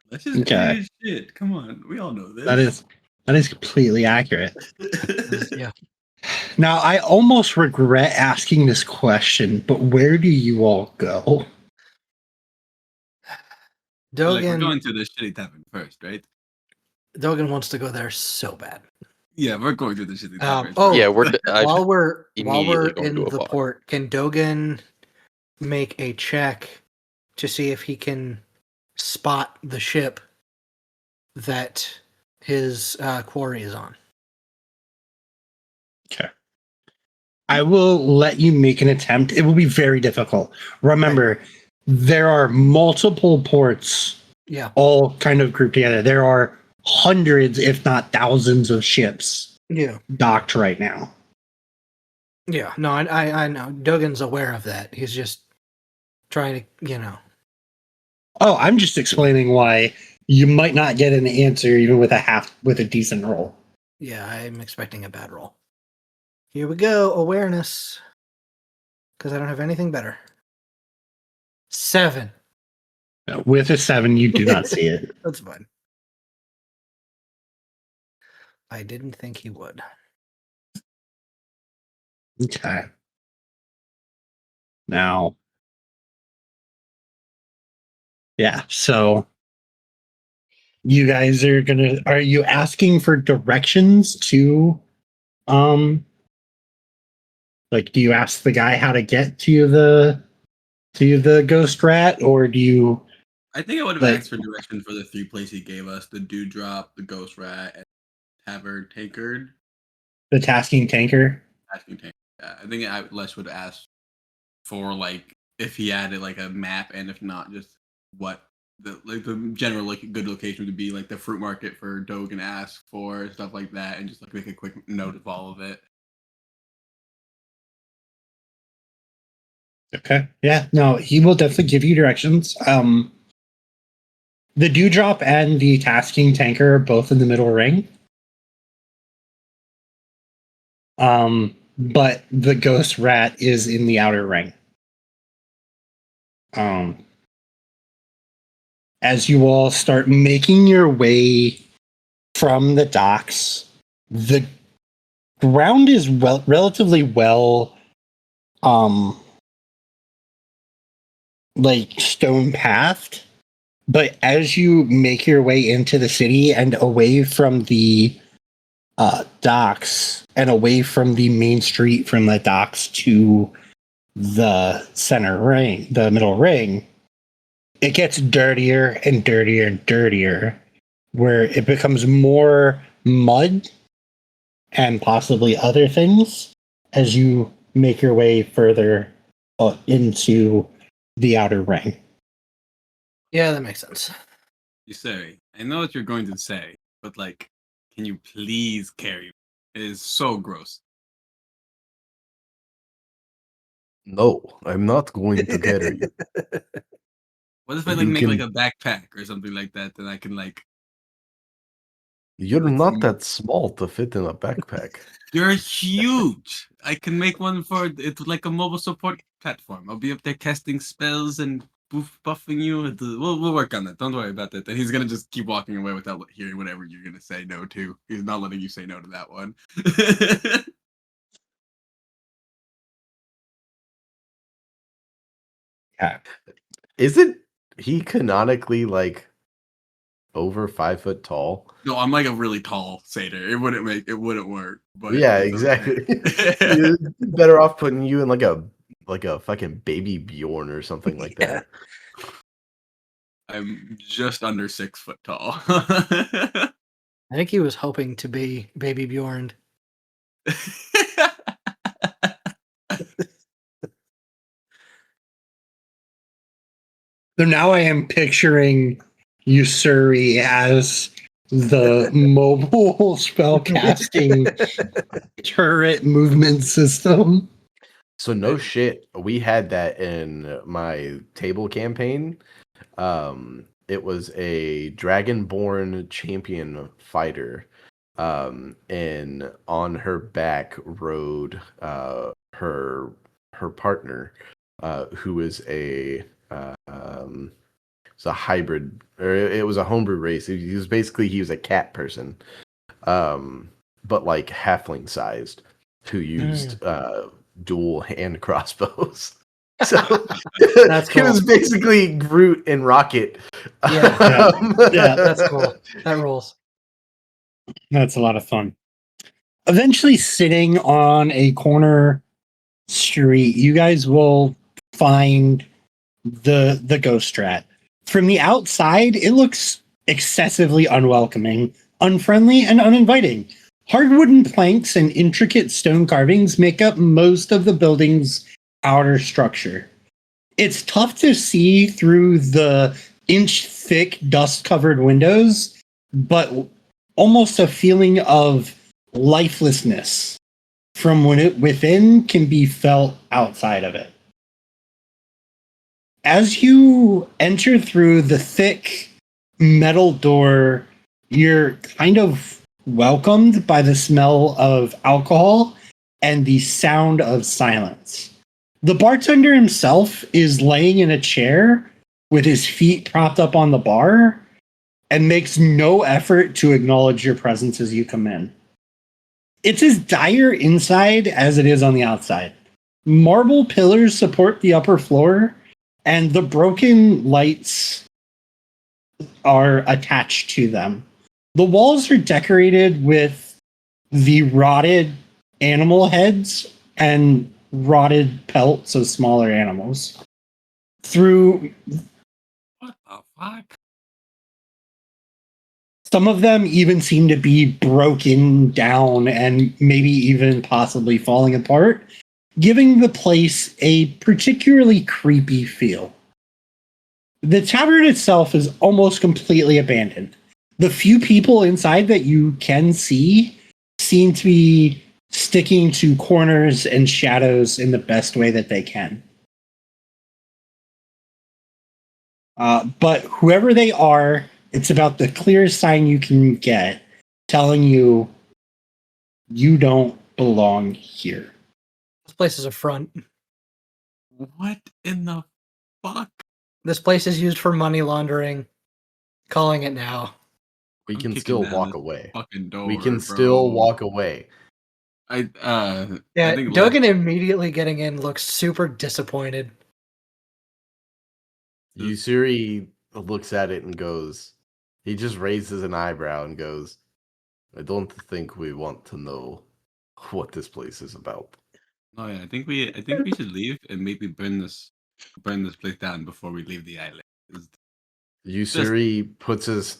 [SPEAKER 5] That's just
[SPEAKER 1] Okay.
[SPEAKER 5] crazy shit. Come on, we all know this.
[SPEAKER 1] that is completely accurate.
[SPEAKER 2] Yeah.
[SPEAKER 1] Now, I almost regret asking this question, but where do you all go?
[SPEAKER 5] Like, we're
[SPEAKER 2] Dogen
[SPEAKER 5] going to the shitty tavern first, right?
[SPEAKER 2] Dogen wants to go there so bad.
[SPEAKER 5] Yeah, we're going to the shitty tavern.
[SPEAKER 2] Oh,
[SPEAKER 3] Yeah,
[SPEAKER 2] while we're
[SPEAKER 3] immediately going
[SPEAKER 2] in
[SPEAKER 3] to a
[SPEAKER 2] the
[SPEAKER 3] bar.
[SPEAKER 2] port, can Dogen make a check to see if he can spot the ship that his quarry is on?
[SPEAKER 1] Okay. I will let you make an attempt. It will be very difficult. Remember, there are multiple ports
[SPEAKER 2] Yeah.
[SPEAKER 1] all kind of grouped together. There are hundreds, if not thousands, of ships
[SPEAKER 2] Yeah.
[SPEAKER 1] docked right now.
[SPEAKER 2] Yeah. No, I know. Dogen's aware of that. He's just trying to,
[SPEAKER 1] Oh, I'm just explaining why you might not get an answer even with a decent roll.
[SPEAKER 2] Yeah, I'm expecting a bad roll. Here we go. Awareness. Because I don't have anything better. 7.
[SPEAKER 1] With a 7, you do not see it.
[SPEAKER 2] That's fine. I didn't think he would.
[SPEAKER 1] Okay. Now, yeah, so you guys are you asking for directions to, like, do you ask the guy how to get to the ghost rat, or do you?
[SPEAKER 5] I think I would have
[SPEAKER 1] Like-
[SPEAKER 5] asked for direction for the 3 places he gave us: the Dewdrop, the Ghost Rat, and Tavern Tankard.
[SPEAKER 1] The tasking tanker?
[SPEAKER 5] Asking Tankard. Yeah, I think Les would ask for, like, if he had like a map, and if not, just what the general good location would be, like the fruit market for Dogen ask for, stuff like that, and just like make a quick note of all of it.
[SPEAKER 1] Okay. Yeah, no, he will definitely give you directions. The Dewdrop and the tasking tanker are both in the middle ring. But the ghost rat is in the outer ring. As you all start making your way from the docks, the ground is relatively well, like stone pathed. But as you make your way into the city and away from the docks and away from the main street from the docks to the center ring, the middle ring, it gets dirtier and dirtier and dirtier, where it becomes more mud and possibly other things as you make your way further into the outer ring.
[SPEAKER 2] Yeah, that makes sense.
[SPEAKER 5] You say, I know what you're going to say, but like, can you please carry me? It is so gross.
[SPEAKER 4] No, I'm not going to carry you.
[SPEAKER 5] What if I like
[SPEAKER 4] You
[SPEAKER 5] make like
[SPEAKER 4] can-
[SPEAKER 5] a backpack or something like that, then I can like
[SPEAKER 4] You're not that small to fit in a backpack.
[SPEAKER 5] You're huge. I can make one for it's like a mobile support platform. I'll be up there casting spells and buffing you. We'll work on that. Don't worry about that. And he's gonna just keep walking away without hearing whatever you're gonna say no to. He's not letting you say no to that one.
[SPEAKER 1] Yeah.
[SPEAKER 4] Isn't he canonically like over 5 foot tall?
[SPEAKER 5] No, I'm like a really tall satyr. It wouldn't work. But
[SPEAKER 4] Yeah,
[SPEAKER 5] it's
[SPEAKER 4] exactly.
[SPEAKER 5] okay.
[SPEAKER 4] You're better off putting you in like a fucking baby Bjorn or something like that.
[SPEAKER 5] I'm just under 6 foot tall.
[SPEAKER 2] I think he was hoping to be Baby Bjorn.
[SPEAKER 1] So now I am picturing Ussuri as the mobile spellcasting turret movement system.
[SPEAKER 4] So no shit, we had that in my table campaign. It was a dragonborn champion fighter. And on her back rode her partner, who is it's a hybrid, or it was a homebrew race. He was a cat person, but like halfling sized, who used dual hand crossbows. So
[SPEAKER 2] That's
[SPEAKER 4] it was basically Groot and Rocket.
[SPEAKER 2] Yeah, that's cool. That rules.
[SPEAKER 1] That's a lot of fun. Eventually, sitting on a corner street, you guys will find the ghost rat. From the outside, it looks excessively unwelcoming, unfriendly, and uninviting. Hard wooden planks and intricate stone carvings make up most of the building's outer structure. It's tough to see through the inch-thick, dust-covered windows, but almost a feeling of lifelessness from within can be felt outside of it. As you enter through the thick metal door, you're kind of welcomed by the smell of alcohol and the sound of silence. The bartender himself is laying in a chair with his feet propped up on the bar and makes no effort to acknowledge your presence as you come in. It's as dire inside as it is on the outside. Marble pillars support the upper floor, and the broken lights are attached to them. The walls are decorated with the rotted animal heads and rotted pelts of smaller animals. Through
[SPEAKER 5] What the fuck?
[SPEAKER 1] some of them even seem to be broken down and maybe even possibly falling apart, giving the place a particularly creepy feel. The tavern itself is almost completely abandoned. The few people inside that you can see seem to be sticking to corners and shadows in the best way that they can. But whoever they are, it's about the clearest sign you can get telling you you don't belong here.
[SPEAKER 2] This place is a front.
[SPEAKER 5] What in the fuck?
[SPEAKER 2] This place is used for money laundering. Calling it now.
[SPEAKER 4] We
[SPEAKER 5] I'm
[SPEAKER 4] can
[SPEAKER 5] kicking
[SPEAKER 4] still
[SPEAKER 5] down
[SPEAKER 4] walk
[SPEAKER 5] this
[SPEAKER 4] away.
[SPEAKER 5] Fucking door,
[SPEAKER 4] We can
[SPEAKER 5] bro.
[SPEAKER 4] still walk away.
[SPEAKER 2] Yeah,
[SPEAKER 5] I think
[SPEAKER 2] Dogen immediately getting in looks super disappointed.
[SPEAKER 4] Ussuri looks at it and goes, he just raises an eyebrow and goes, I don't think we want to know what this place is about.
[SPEAKER 5] Oh yeah, I think we should leave and maybe burn this place down before we leave the island.
[SPEAKER 4] Ussuri puts his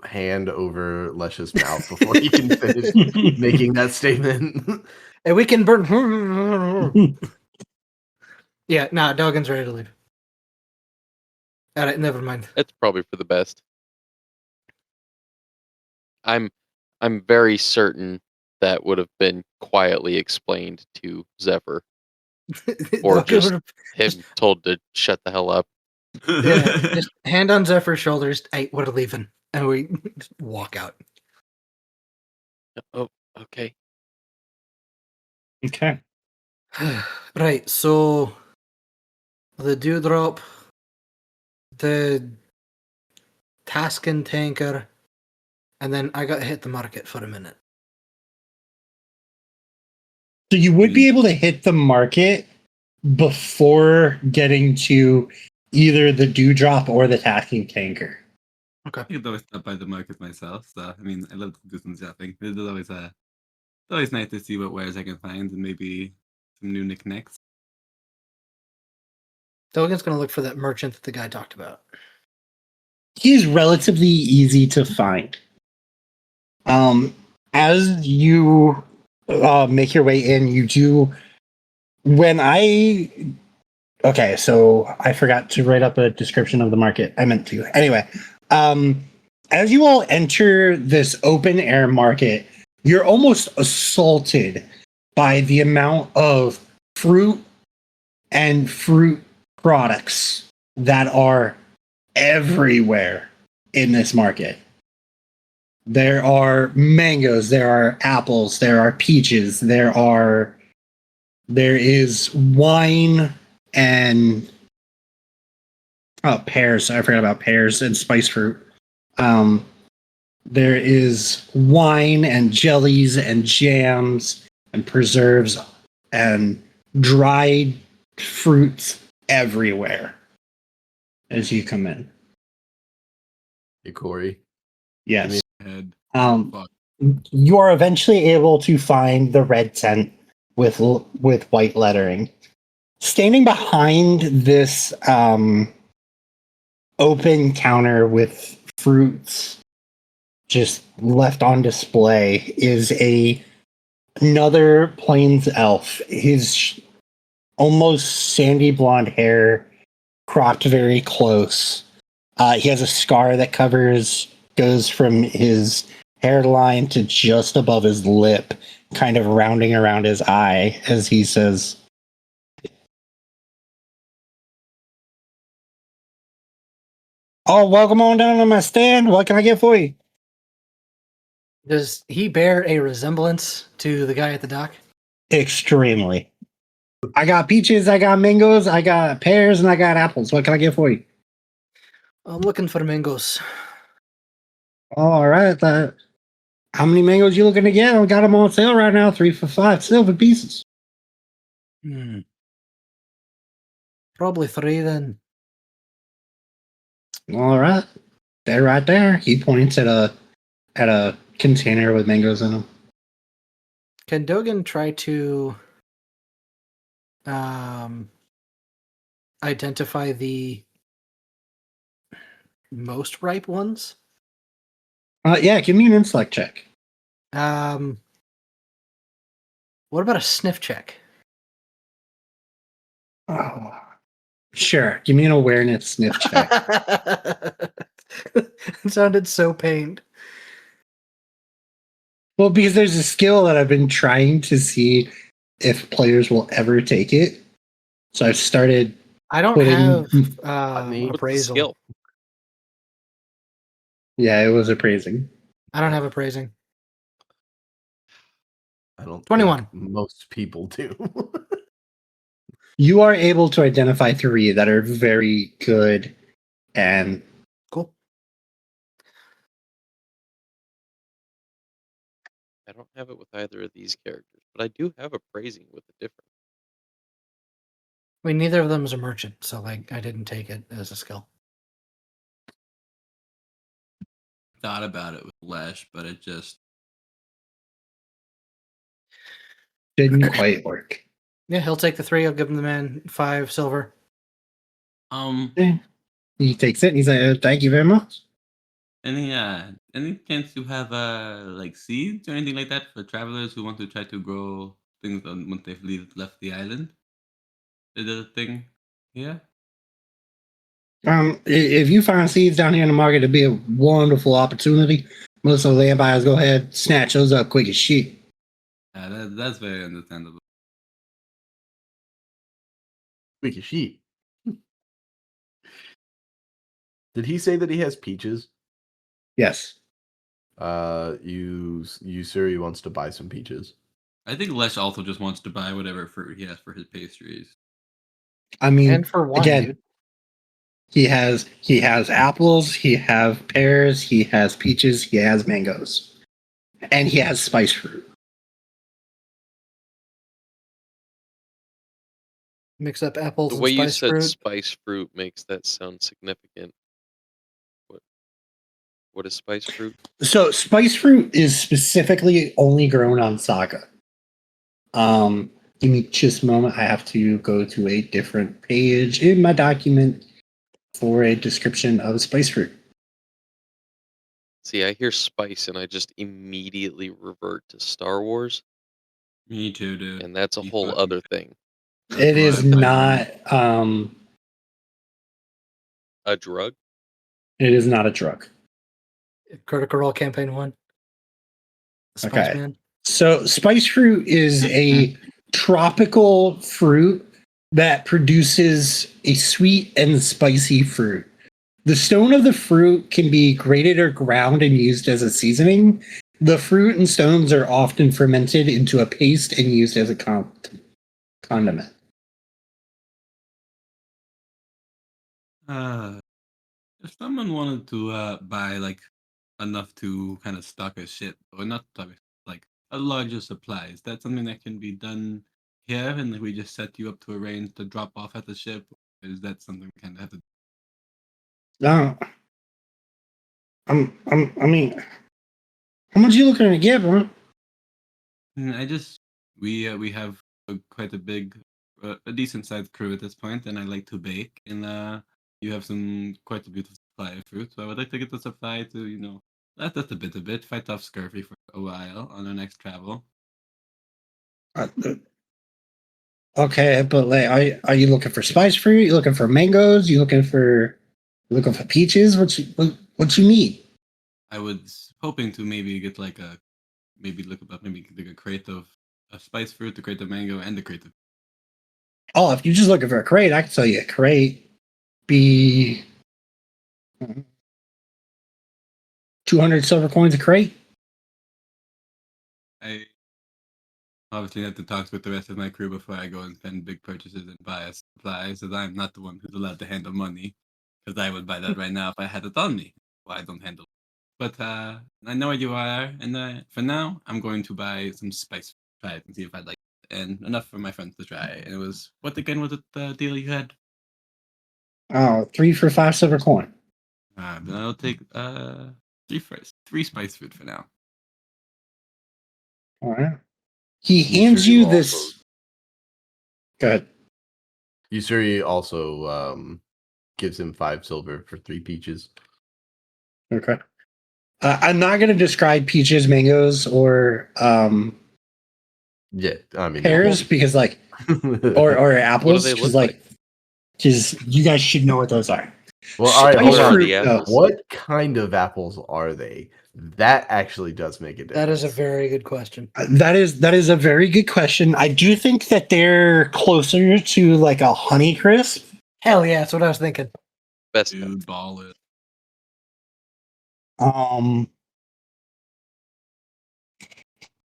[SPEAKER 4] hand over Lesh's mouth before he can finish making that statement.
[SPEAKER 2] And we can burn. Yeah, nah, Dogen's ready to leave. All right, never mind.
[SPEAKER 3] It's probably for the best. I'm very certain that would have been quietly explained to Zephyr, or
[SPEAKER 2] Dogen
[SPEAKER 3] just
[SPEAKER 2] would've-
[SPEAKER 3] him told to shut the hell up.
[SPEAKER 2] yeah, just hand on Zephyr's shoulders. Hey, we're leaving, and we just walk out.
[SPEAKER 3] Oh, okay.
[SPEAKER 1] Okay.
[SPEAKER 2] Right, so the dewdrop, the Taskin tanker, and then I got to hit the market for a minute.
[SPEAKER 1] So you would be able to hit the market before getting to either the dewdrop or the tasking tanker.
[SPEAKER 2] Okay.
[SPEAKER 5] I could always stop by the market myself. So I mean, I love to do some shopping. It's always nice to see what wares I can find and maybe some new knickknacks.
[SPEAKER 2] Dogen's going to look for that merchant that the guy talked about.
[SPEAKER 1] He's relatively easy to find. As you make your way in, you do. Okay, so I forgot to write up a description of the market. I meant to. Anyway, as you all enter this open air market, you're almost assaulted by the amount of fruit and fruit products that are everywhere in this market. There are mangoes, there are apples, there are peaches, there is wine and pears. I forgot about pears and spice fruit. There is wine and jellies and jams and preserves and dried fruits everywhere as you come in.
[SPEAKER 4] Hey, Corey.
[SPEAKER 1] Yes.
[SPEAKER 5] Head.
[SPEAKER 1] Um, you are eventually able to find the red tent with white lettering. Standing behind this open counter with fruits just left on display is another plains elf. His almost sandy blonde hair cropped very close. He has a scar that goes from his hairline to just above his lip, kind of rounding around his eye as he says, "Oh, welcome on down to my stand. What can I get for you?"
[SPEAKER 2] Does he bear a resemblance to the guy at the dock?
[SPEAKER 1] Extremely. I got peaches, I got mangoes, I got pears, and I got apples. What can I get for you?
[SPEAKER 2] I'm looking for mangoes.
[SPEAKER 1] All right. How many mangoes you looking to get? I got them on sale right now, 3 for $5 silver pieces.
[SPEAKER 2] Probably 3 then.
[SPEAKER 1] All right. They're right there. He points at a container with mangoes in them.
[SPEAKER 2] Can Dogen try to identify the most ripe ones?
[SPEAKER 1] Yeah, give me an intellect check.
[SPEAKER 2] What about a sniff check?
[SPEAKER 1] Oh, sure. Give me an awareness sniff check.
[SPEAKER 2] It sounded so pained.
[SPEAKER 1] Well, because there's a skill that I've been trying to see if players will ever take it. So I've started.
[SPEAKER 2] I don't
[SPEAKER 1] putting-
[SPEAKER 2] have
[SPEAKER 3] What's the
[SPEAKER 2] appraisal.
[SPEAKER 3] skill?
[SPEAKER 1] Yeah, it was appraising.
[SPEAKER 2] I don't have appraising.
[SPEAKER 4] I don't
[SPEAKER 2] 21.
[SPEAKER 4] think most people do.
[SPEAKER 1] You are able to identify 3 that are very good and
[SPEAKER 2] Cool.
[SPEAKER 3] I don't have it with either of these characters, but I do have appraising with a different.
[SPEAKER 2] I mean, neither of them is a merchant, so like I didn't take it as a skill.
[SPEAKER 5] Thought about it with Lesh, but it just
[SPEAKER 1] didn't quite work.
[SPEAKER 2] Yeah, he'll take the 3. I'll give him the man 5 silver.
[SPEAKER 1] He takes it and he's like, "Thank you very much."
[SPEAKER 5] any chance you have like seeds or anything like that for travelers who want to try to grow things once they've left the island? Is that a thing? Yeah.
[SPEAKER 1] If you find seeds down here in the market, it'd be a wonderful opportunity. Most of the land buyers go ahead, snatch those up quick as shit.
[SPEAKER 5] Yeah, that's very understandable.
[SPEAKER 4] Quick as sheet. Did he say that he has peaches?
[SPEAKER 1] Yes.
[SPEAKER 4] Ussuri wants to buy some peaches.
[SPEAKER 5] I think Lesh also just wants to buy whatever fruit he has for his pastries.
[SPEAKER 1] I mean,
[SPEAKER 2] And for one,
[SPEAKER 1] again,
[SPEAKER 2] dude.
[SPEAKER 1] he has apples, he has pears, he has peaches, he has mangoes, and he has spice fruit.
[SPEAKER 2] Mix up apples
[SPEAKER 3] The
[SPEAKER 2] and
[SPEAKER 3] way you
[SPEAKER 2] spice
[SPEAKER 3] said
[SPEAKER 2] fruit.
[SPEAKER 3] spice fruit makes that sound significant. What is spice fruit?
[SPEAKER 1] So spice fruit is specifically only grown on Saga. Give me just a moment. I have to go to a different page in my document for a description of spice fruit.
[SPEAKER 3] See, I hear spice and I just immediately revert to Star Wars,
[SPEAKER 5] Me too, dude.
[SPEAKER 3] and that's a
[SPEAKER 5] You
[SPEAKER 3] whole
[SPEAKER 5] fucking-
[SPEAKER 3] other thing.
[SPEAKER 5] That's
[SPEAKER 1] It
[SPEAKER 5] why
[SPEAKER 1] is
[SPEAKER 5] I'm fighting
[SPEAKER 1] not.
[SPEAKER 3] A drug?
[SPEAKER 1] It is not a drug.
[SPEAKER 2] Critical Role Campaign 1. Spice
[SPEAKER 1] Okay.
[SPEAKER 2] Man.
[SPEAKER 1] So spice fruit is a tropical fruit that produces a sweet and spicy fruit. The stone of the fruit can be grated or ground and used as a seasoning. The fruit and stones are often fermented into a paste and used as a condiment.
[SPEAKER 5] If someone wanted to buy like enough to kind of stock a ship, or not stock a, like a larger supply, is that something that can be done here, and like, we just set you up to arrange to drop off at the ship? Or is that something we kind of have to?
[SPEAKER 1] No, I mean, how much you looking to get, bro?
[SPEAKER 5] I just we have quite a big, a decent sized crew at this point, and I like to bake, and you have quite a beautiful supply of fruit, so I would like to get the supply to let us a bit, fight off scurvy for a while on our next travel.
[SPEAKER 1] Okay, but like, are you looking for spice fruit? You looking for mangoes? You looking for peaches? What you need?
[SPEAKER 5] I was hoping to maybe get like look up maybe like a crate of spice fruit, a crate of mango, and a crate of.
[SPEAKER 1] Oh, if you're just looking for a crate, I can tell you a crate be 200 silver coins a crate.
[SPEAKER 5] I obviously have to talk with the rest of my crew before I go and spend big purchases and buy supplies, as I'm not the one who's allowed to handle money, because I would buy that right now if I had it on me. Well, I don't handle. But I know where you are, and for now, I'm going to buy some spice, try it and see if I like it, and enough for my friends to try. And it was what again was it the deal you had?
[SPEAKER 1] Oh, 3 for 5 silver coin.
[SPEAKER 5] Then I'll take three spice food for now.
[SPEAKER 1] All right. He
[SPEAKER 4] You
[SPEAKER 1] hands
[SPEAKER 4] sure
[SPEAKER 1] you
[SPEAKER 4] you
[SPEAKER 1] this.
[SPEAKER 4] also-
[SPEAKER 1] Go ahead.
[SPEAKER 4] Ussuri also gives him 5 silver for 3 peaches.
[SPEAKER 1] Okay. I'm not going to describe peaches, mangoes, or
[SPEAKER 4] Yeah, I mean
[SPEAKER 1] pears because, like, or apples,
[SPEAKER 3] they
[SPEAKER 1] because,
[SPEAKER 3] look like?
[SPEAKER 1] because you guys should know what those are.
[SPEAKER 4] well, all right,
[SPEAKER 1] Spice
[SPEAKER 4] hold
[SPEAKER 3] What are
[SPEAKER 4] on.
[SPEAKER 1] fruit,
[SPEAKER 3] the
[SPEAKER 1] though.
[SPEAKER 3] apples?
[SPEAKER 4] What kind of apples are they? That actually does make a difference.
[SPEAKER 2] That is a very good question.
[SPEAKER 1] That is a very good question. I do think that they're closer to like a Honey Crisp.
[SPEAKER 2] Hell yeah, that's what I was thinking.
[SPEAKER 3] Best
[SPEAKER 5] Dude, ball it.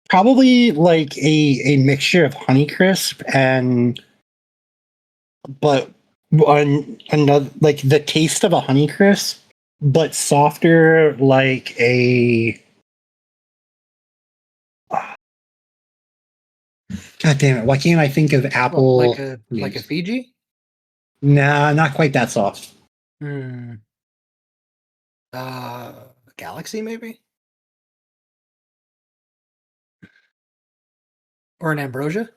[SPEAKER 1] Probably like a mixture of Honey Crisp and but another like the taste of a Honey Crisp, but softer like a. God damn it! Why can't I think of apple?
[SPEAKER 2] Well, like a Fiji?
[SPEAKER 1] Nah, not quite that soft.
[SPEAKER 2] Hmm. Galaxy maybe? Or an ambrosia?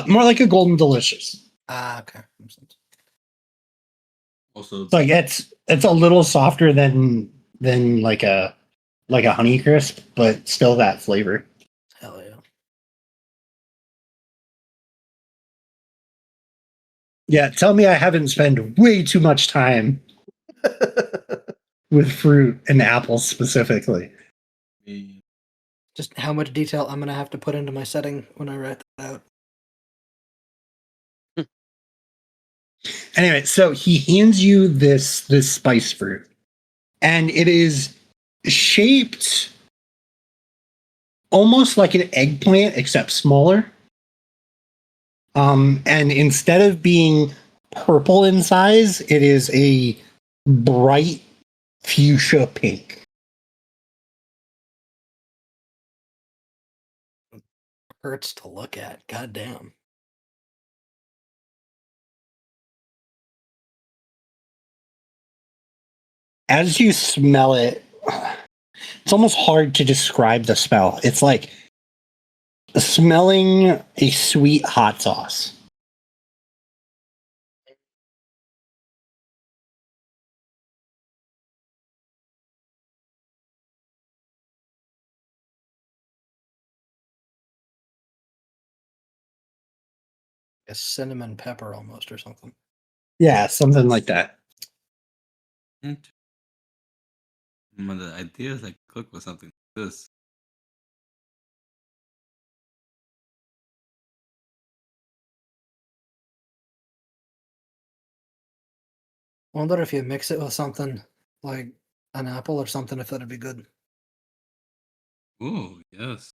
[SPEAKER 1] More like a Golden Delicious.
[SPEAKER 2] Okay.
[SPEAKER 5] Also,
[SPEAKER 1] It's like it's a little softer than like a Honey Crisp, but still that flavor.
[SPEAKER 2] Hell yeah.
[SPEAKER 1] Yeah, tell me I haven't spent way too much time with fruit and apples specifically.
[SPEAKER 5] me-
[SPEAKER 2] Just how much detail I'm gonna have to put into my setting when I write that out.
[SPEAKER 1] Anyway, so he hands you this spice fruit, and it is shaped almost like an eggplant, except smaller. And instead of being purple in size, it is a bright fuchsia pink.
[SPEAKER 2] Hurts to look at. God damn.
[SPEAKER 1] As you smell it, it's almost hard to describe the smell. It's like smelling a sweet hot sauce.
[SPEAKER 2] A cinnamon pepper almost or something.
[SPEAKER 1] Yeah, something like that.
[SPEAKER 5] One of the ideas I cook with something like this.
[SPEAKER 2] I wonder if you mix it with something like an apple or something, if that'd be good.
[SPEAKER 5] Oh, yes.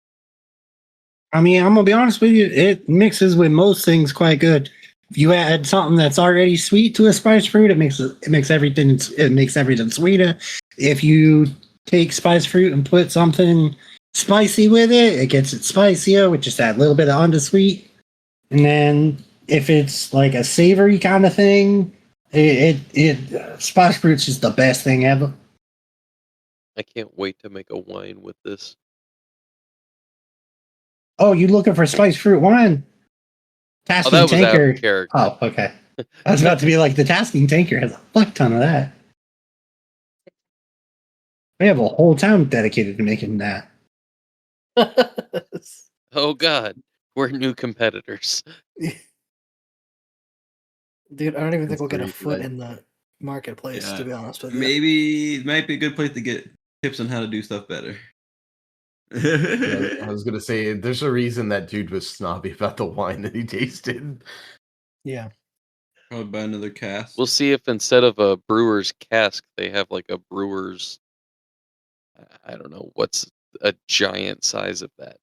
[SPEAKER 1] I mean, I'm gonna be honest with you, it mixes with most things quite good. If you add something that's already sweet to a spice fruit, it makes everything sweeter. If you take spice fruit and put something spicy with it, it gets it spicier with just that little bit of undersweet. And then if it's like a savory kind of thing, spice fruit's just the best thing ever.
[SPEAKER 3] I can't wait to make a wine with this.
[SPEAKER 1] Oh, you looking for spice fruit wine?
[SPEAKER 3] Oh,
[SPEAKER 1] Tasking
[SPEAKER 3] that was out
[SPEAKER 1] Tanker.
[SPEAKER 3] of character.
[SPEAKER 1] Oh, okay. I was about to be like, the Tasking Tanker has a fuck ton of that. We have a whole town dedicated to making that.
[SPEAKER 3] Oh God, we're new competitors.
[SPEAKER 2] Dude, I don't even think
[SPEAKER 4] That's
[SPEAKER 2] we'll get a
[SPEAKER 4] great,
[SPEAKER 2] foot
[SPEAKER 4] like-
[SPEAKER 2] in the marketplace,
[SPEAKER 5] Yeah.
[SPEAKER 2] to be honest with you.
[SPEAKER 5] Maybe it might be a good place to get tips on how to do stuff better.
[SPEAKER 4] Yeah, I was gonna say, there's a reason that dude was snobby about the wine that he tasted.
[SPEAKER 2] Yeah.
[SPEAKER 5] Probably buy another cast.
[SPEAKER 3] We'll see if instead of a brewer's cask, they have like a brewer's. I don't know what's a giant size of that.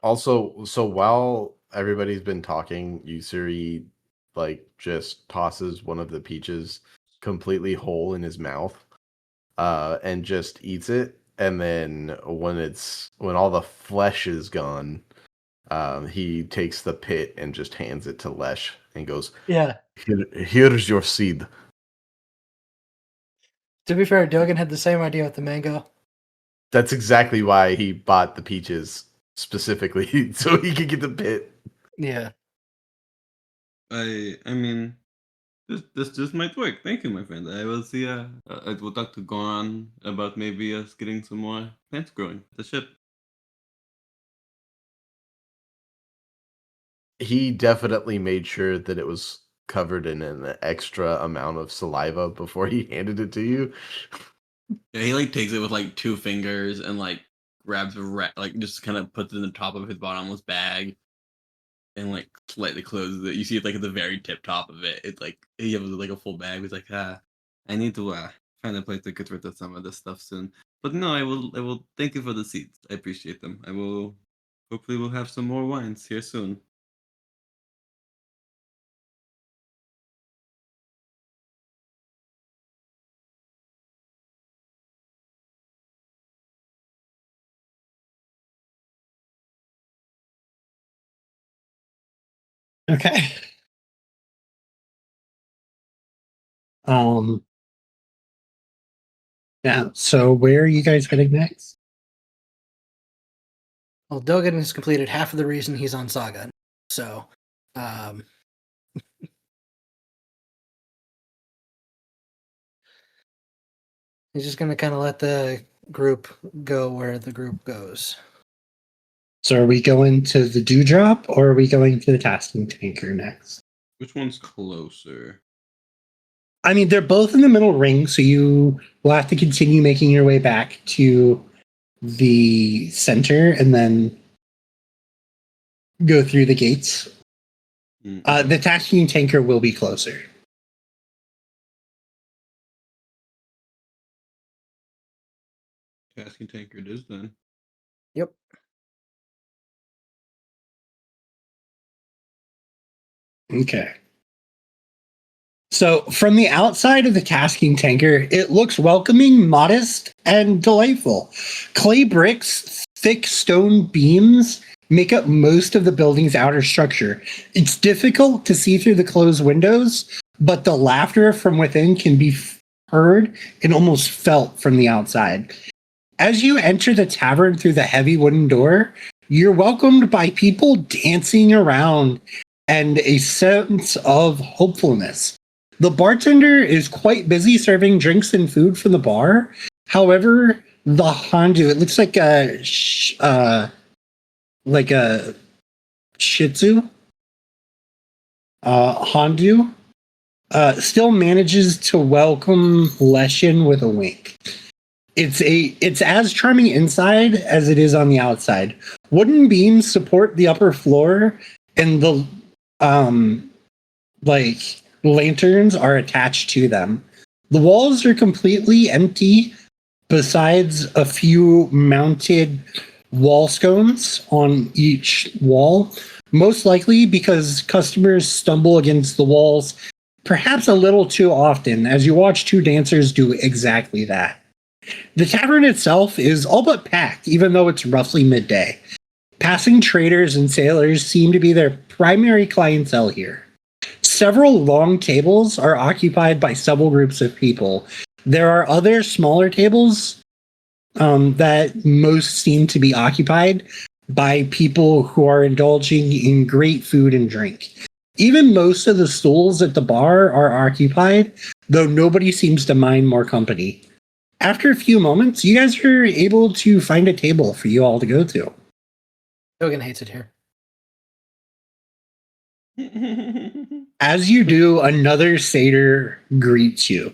[SPEAKER 4] Also, so while everybody's been talking, Ussuri like just tosses one of the peaches completely whole in his mouth, and just eats it. And then when all the flesh is gone, he takes the pit and just hands it to Lesh and goes,
[SPEAKER 2] Yeah.
[SPEAKER 4] Here's your seed."
[SPEAKER 2] To be fair, Dogen had the same idea with the mango.
[SPEAKER 4] That's exactly why he bought the peaches specifically, so he could get the pit.
[SPEAKER 2] Yeah.
[SPEAKER 5] I mean, this just might work. Thank you, my friend. I will see. I will talk to Goran about maybe us getting some more plants growing. The ship.
[SPEAKER 4] He definitely made sure that it was covered in an extra amount of saliva before he handed it to you.
[SPEAKER 5] Yeah, he like takes it with like 2 fingers and like grabs like just kind of puts it in the top of his bottomless bag and like slightly closes it. You see it like at the very tip top of it. It's like he has like a full bag. He's like, I need to find a place to get rid of some of this stuff soon. But no, I will thank you for the seeds. I appreciate them. I will hopefully we'll have some more wines here soon.
[SPEAKER 1] Okay. Um. Yeah. So where are you guys heading next?
[SPEAKER 2] Well, Dogen has completed half of the reason he's on Saga. So, um, he's just going to kind of let the group go where the group goes.
[SPEAKER 1] So are we going to the dewdrop or are we going to the Tasking Tanker next?
[SPEAKER 5] Which one's closer?
[SPEAKER 1] I mean, they're both in the middle ring, so you will have to continue making your way back to the center and then go through the gates. The tasking tanker will be closer.
[SPEAKER 5] Tasking tanker it is then.
[SPEAKER 2] Yep.
[SPEAKER 1] Okay. So from the outside of the tasking tanker, it looks welcoming, modest, and delightful. Clay bricks, thick stone beams make up most of the building's outer structure. It's difficult to see through the closed windows, but the laughter from within can be heard and almost felt from the outside. As you enter the tavern through the heavy wooden door, you're welcomed by people dancing around and a sense of hopefulness. The bartender is quite busy serving drinks and food from the bar. However, the Hondu, it looks like a Shih Tzu Hondu, still manages to welcome Lesh in with a wink. It's as charming inside as it is on the outside. Wooden beams support the upper floor, and the lanterns are attached to them. The walls are completely empty, besides a few mounted wall scones on each wall, most likely because customers stumble against the walls perhaps a little too often as you watch two dancers do exactly that. The tavern itself is all but packed, even though it's roughly midday. Passing traders and sailors seem to be their primary clientele here. Several long tables are occupied by several groups of people. There are other smaller tables that most seem to be occupied by people who are indulging in great food and drink. Even most of the stools at the bar are occupied, though nobody seems to mind more company. After a few moments, you guys are able to find a table for you all to go to.
[SPEAKER 2] Dogen hates it here.
[SPEAKER 1] As you do, another satyr greets you.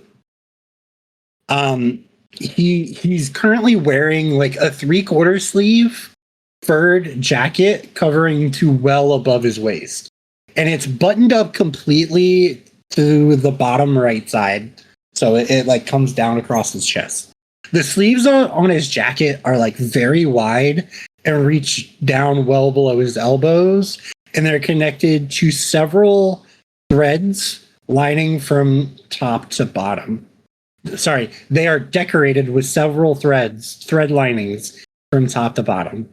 [SPEAKER 1] He's currently wearing like a 3/4 sleeve furred jacket covering to well above his waist, and it's buttoned up completely to the bottom right side, so it like comes down across his chest. The sleeves on his jacket are like very wide and reach down well below his elbows, and they're connected to several threads lining from top to bottom. Sorry, they are decorated with several thread linings from top to bottom.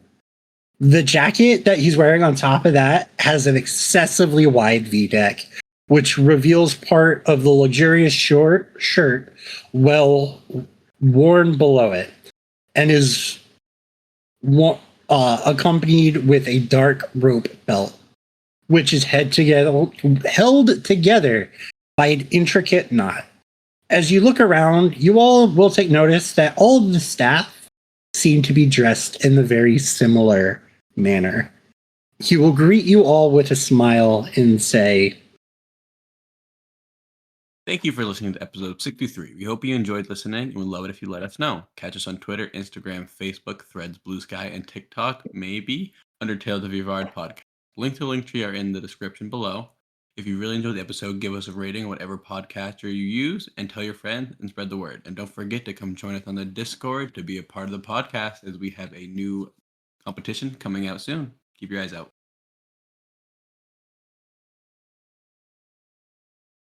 [SPEAKER 1] The jacket that he's wearing on top of that has an excessively wide V-neck, which reveals part of the luxurious short shirt well worn below it, and is accompanied with a dark rope belt, which is held together by an intricate knot. As you look around, you all will take notice that all of the staff seem to be dressed in a very similar manner. He will greet you all with a smile and say,
[SPEAKER 5] Thank you for listening to episode 63. We hope you enjoyed listening and would love it if you let us know. Catch us on Twitter, Instagram, Facebook, Threads, Blue Sky, and TikTok, maybe, under Tales of Yvard Podcast. Link to Linktree are in the description below. If you really enjoyed the episode, give us a rating on whatever podcatcher you use and tell your friends and spread the word. And don't forget to come join us on the Discord to be a part of the podcast as we have a new competition coming out soon. Keep your eyes out.